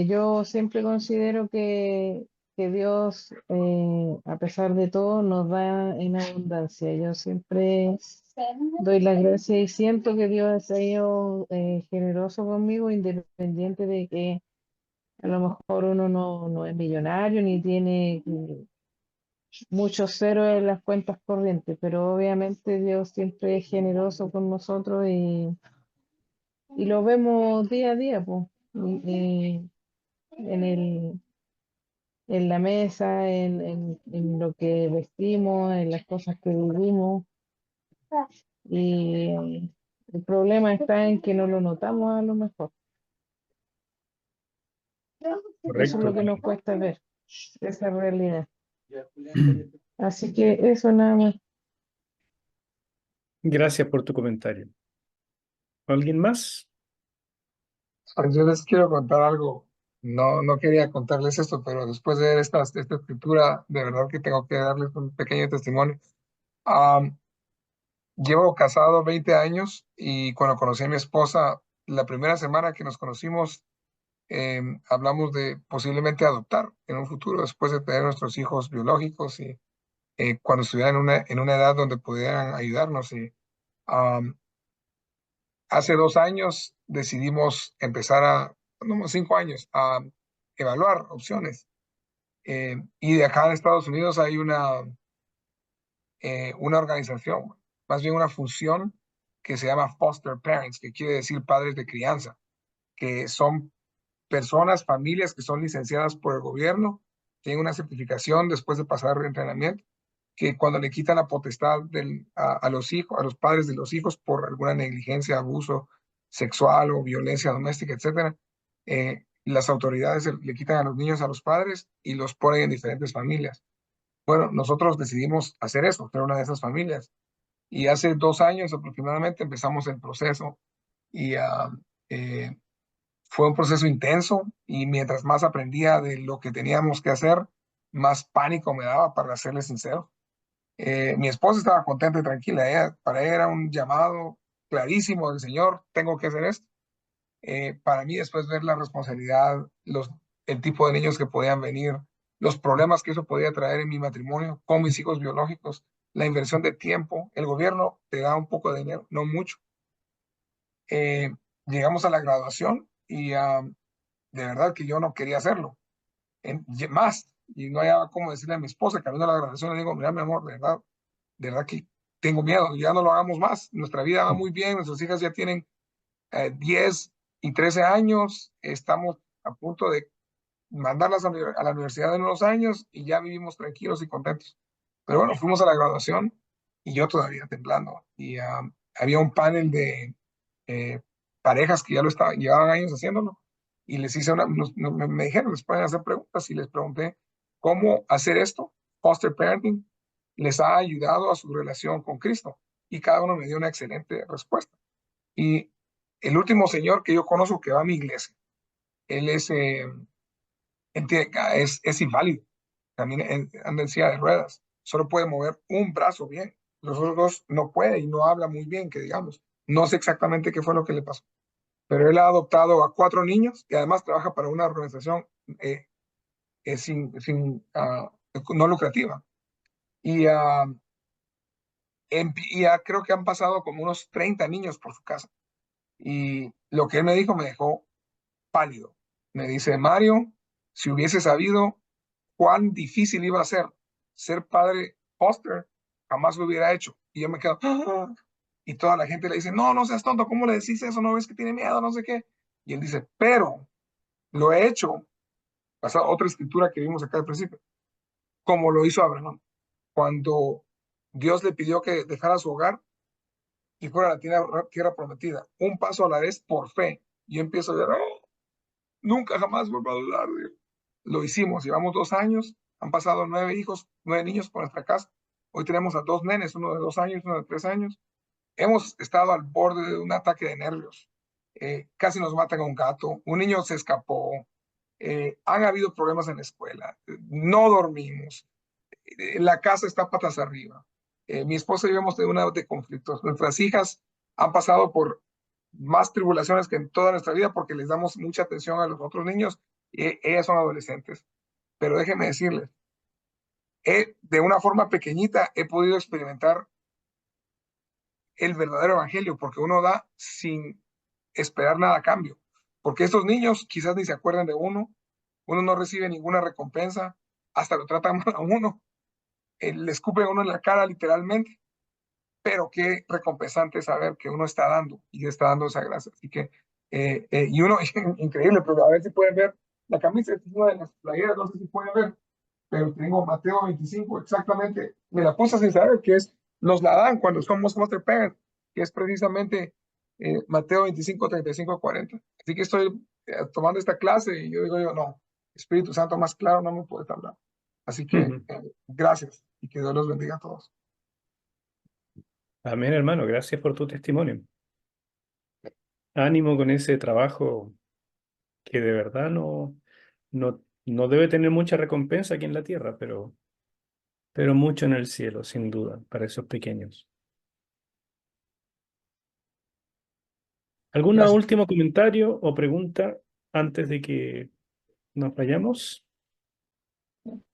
Yo siempre considero que Dios, a pesar de todo, nos da en abundancia. Yo siempre doy las gracias y siento que Dios ha sido generoso conmigo, independiente de que a lo mejor uno no es millonario ni tiene muchos ceros en las cuentas corrientes, pero obviamente Dios siempre es generoso con nosotros y lo vemos día a día, pues, en en la mesa, en lo que vestimos, en las cosas que vivimos. Y el problema está en que no lo notamos a lo mejor. Eso es Correcto. lo que nos cuesta ver, esa realidad. Así que eso nada más. Gracias por tu comentario. ¿Alguien más? Yo les quiero contar algo. No quería contarles esto, pero después de ver esta escritura, de verdad que tengo que darles un pequeño testimonio. Llevo casado 20 años y cuando conocí a mi esposa, la primera semana que nos conocimos, hablamos de posiblemente adoptar en un futuro después de tener nuestros hijos biológicos y cuando estuvieran en una edad donde pudieran ayudarnos. Y hace 2 años decidimos empezar no, 5 años, a evaluar opciones. Y de acá en Estados Unidos hay una organización, más bien una función que se llama Foster Parents, que quiere decir padres de crianza, que son personas, familias que son licenciadas por el gobierno, tienen una certificación después de pasar el entrenamiento, que cuando le quitan la potestad a los hijos, a los padres de los hijos por alguna negligencia, abuso sexual o violencia doméstica, etcétera, las autoridades le quitan a los niños a los padres y los ponen en diferentes familias. Bueno, nosotros decidimos hacer eso, ser una de esas familias. Y hace 2 años aproximadamente empezamos el proceso y fue un proceso intenso y mientras más aprendía de lo que teníamos que hacer, más pánico me daba, para serle sincero. Mi esposa estaba contenta y tranquila. Para ella era un llamado clarísimo del Señor, tengo que hacer esto. Para mí, después ver la responsabilidad, el tipo de niños que podían venir, los problemas que eso podía traer en mi matrimonio con mis hijos biológicos, la inversión de tiempo, el gobierno te da un poco de dinero, no mucho. Llegamos a la graduación y de verdad que yo no quería hacerlo. Más, y no había cómo decirle a mi esposa, camino a la graduación, le digo, mira, mi amor, de verdad que tengo miedo, ya no lo hagamos más. Nuestra vida va muy bien, nuestras hijas ya tienen 10 y 13 años, estamos a punto de mandarlas a la universidad en unos años y ya vivimos tranquilos y contentos. Pero bueno, fuimos a la graduación y yo todavía temblando. Y había un panel de parejas que ya lo llevaban años haciéndolo, y les hice me dijeron, les pueden hacer preguntas, y les pregunté cómo hacer esto. Foster Parenting les ha ayudado a su relación con Cristo, y cada uno me dio una excelente respuesta. Y el último señor que yo conozco que va a mi iglesia, él es inválido, también anda en silla de ruedas, solo puede mover un brazo bien, los otros dos no puede y no habla muy bien, que digamos. No sé exactamente qué fue lo que le pasó, pero él ha adoptado a 4 niños y además trabaja para una organización no lucrativa. Y creo que han pasado como unos 30 niños por su casa. Y lo que él me dijo me dejó pálido. Me dice, Mario, si hubiese sabido cuán difícil iba a ser padre foster, jamás lo hubiera hecho. Y yo me quedo, ¡ah! Y toda la gente le dice, no, no seas tonto, ¿cómo le decís eso? ¿No ves que tiene miedo? No sé qué. Y él dice, pero lo he hecho. Pasa otra escritura que vimos acá al principio, como lo hizo Abraham. Cuando Dios le pidió que dejara su hogar y fuera a la tierra prometida, un paso a la vez por fe. Yo empiezo a ver, oh, nunca jamás vuelvo a dudar. Lo hicimos, llevamos 2 años, han pasado 9 niños por nuestra casa. Hoy tenemos a 2 nenes, uno de 2 años, uno de 3 años. Hemos estado al borde de un ataque de nervios. Casi nos matan a un gato, un niño se escapó, han habido problemas en la escuela, no dormimos, la casa está patas arriba. Mi esposa y yo hemos tenido una de conflictos. Nuestras hijas han pasado por más tribulaciones que en toda nuestra vida porque les damos mucha atención a los otros niños, y ellas son adolescentes. Pero déjenme decirles, de una forma pequeñita he podido experimentar el verdadero evangelio, porque uno da sin esperar nada a cambio. Porque estos niños quizás ni se acuerdan de uno no recibe ninguna recompensa, hasta lo tratan mal a uno, le escupen a uno en la cara literalmente, pero qué recompensante saber que uno está dando y está dando esa gracia. Así que, y uno, increíble, pero a ver si pueden ver la camisa, es una de las playeras, no sé si pueden ver, pero tengo Mateo 25, exactamente, me la puse sin saber que nos la dan cuando somos foster parents, que es precisamente Mateo 25, 35, 40. Así que estoy tomando esta clase y yo digo, no, Espíritu Santo más claro no me puedes hablar. Así que gracias y que Dios los bendiga a todos. Amén, hermano. Gracias por tu testimonio. Ánimo con ese trabajo que de verdad no debe tener mucha recompensa aquí en la tierra, pero mucho en el cielo, sin duda, para esos pequeños. ¿Algún Gracias. último comentario o pregunta antes de que nos vayamos?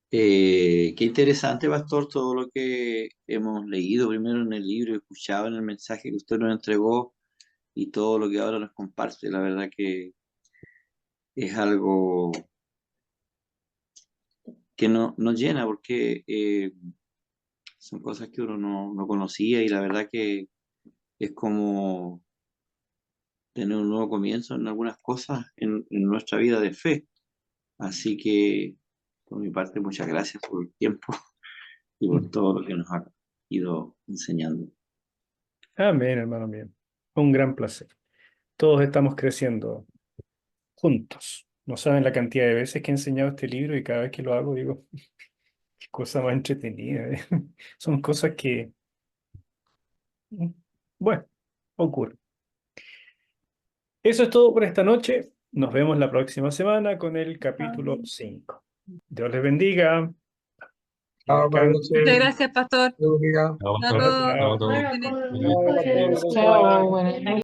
Qué interesante, Pastor, todo lo que hemos leído primero en el libro y escuchado en el mensaje que usted nos entregó y todo lo que ahora nos comparte. La verdad que es algo que nos llena porque son cosas que uno no conocía, y la verdad que es como tener un nuevo comienzo en algunas cosas en nuestra vida de fe. Así que, por mi parte, muchas gracias por el tiempo y por todo lo que nos ha ido enseñando. Amén, hermano mío. Un gran placer. Todos estamos creciendo juntos. No saben la cantidad de veces que he enseñado este libro, y cada vez que lo hago digo, qué cosa más entretenida. Son cosas que, bueno, ocurren. Eso es todo por esta noche. Nos vemos la próxima semana con el capítulo 5. Dios les bendiga. Chao, buenas noches. Descansen. Muchas gracias, pastor. Dios bendiga. Chao, pastor. Saludos. Chao a todos. Bendiciones. Feliz- Chao, pastor. Chao, buenas noches.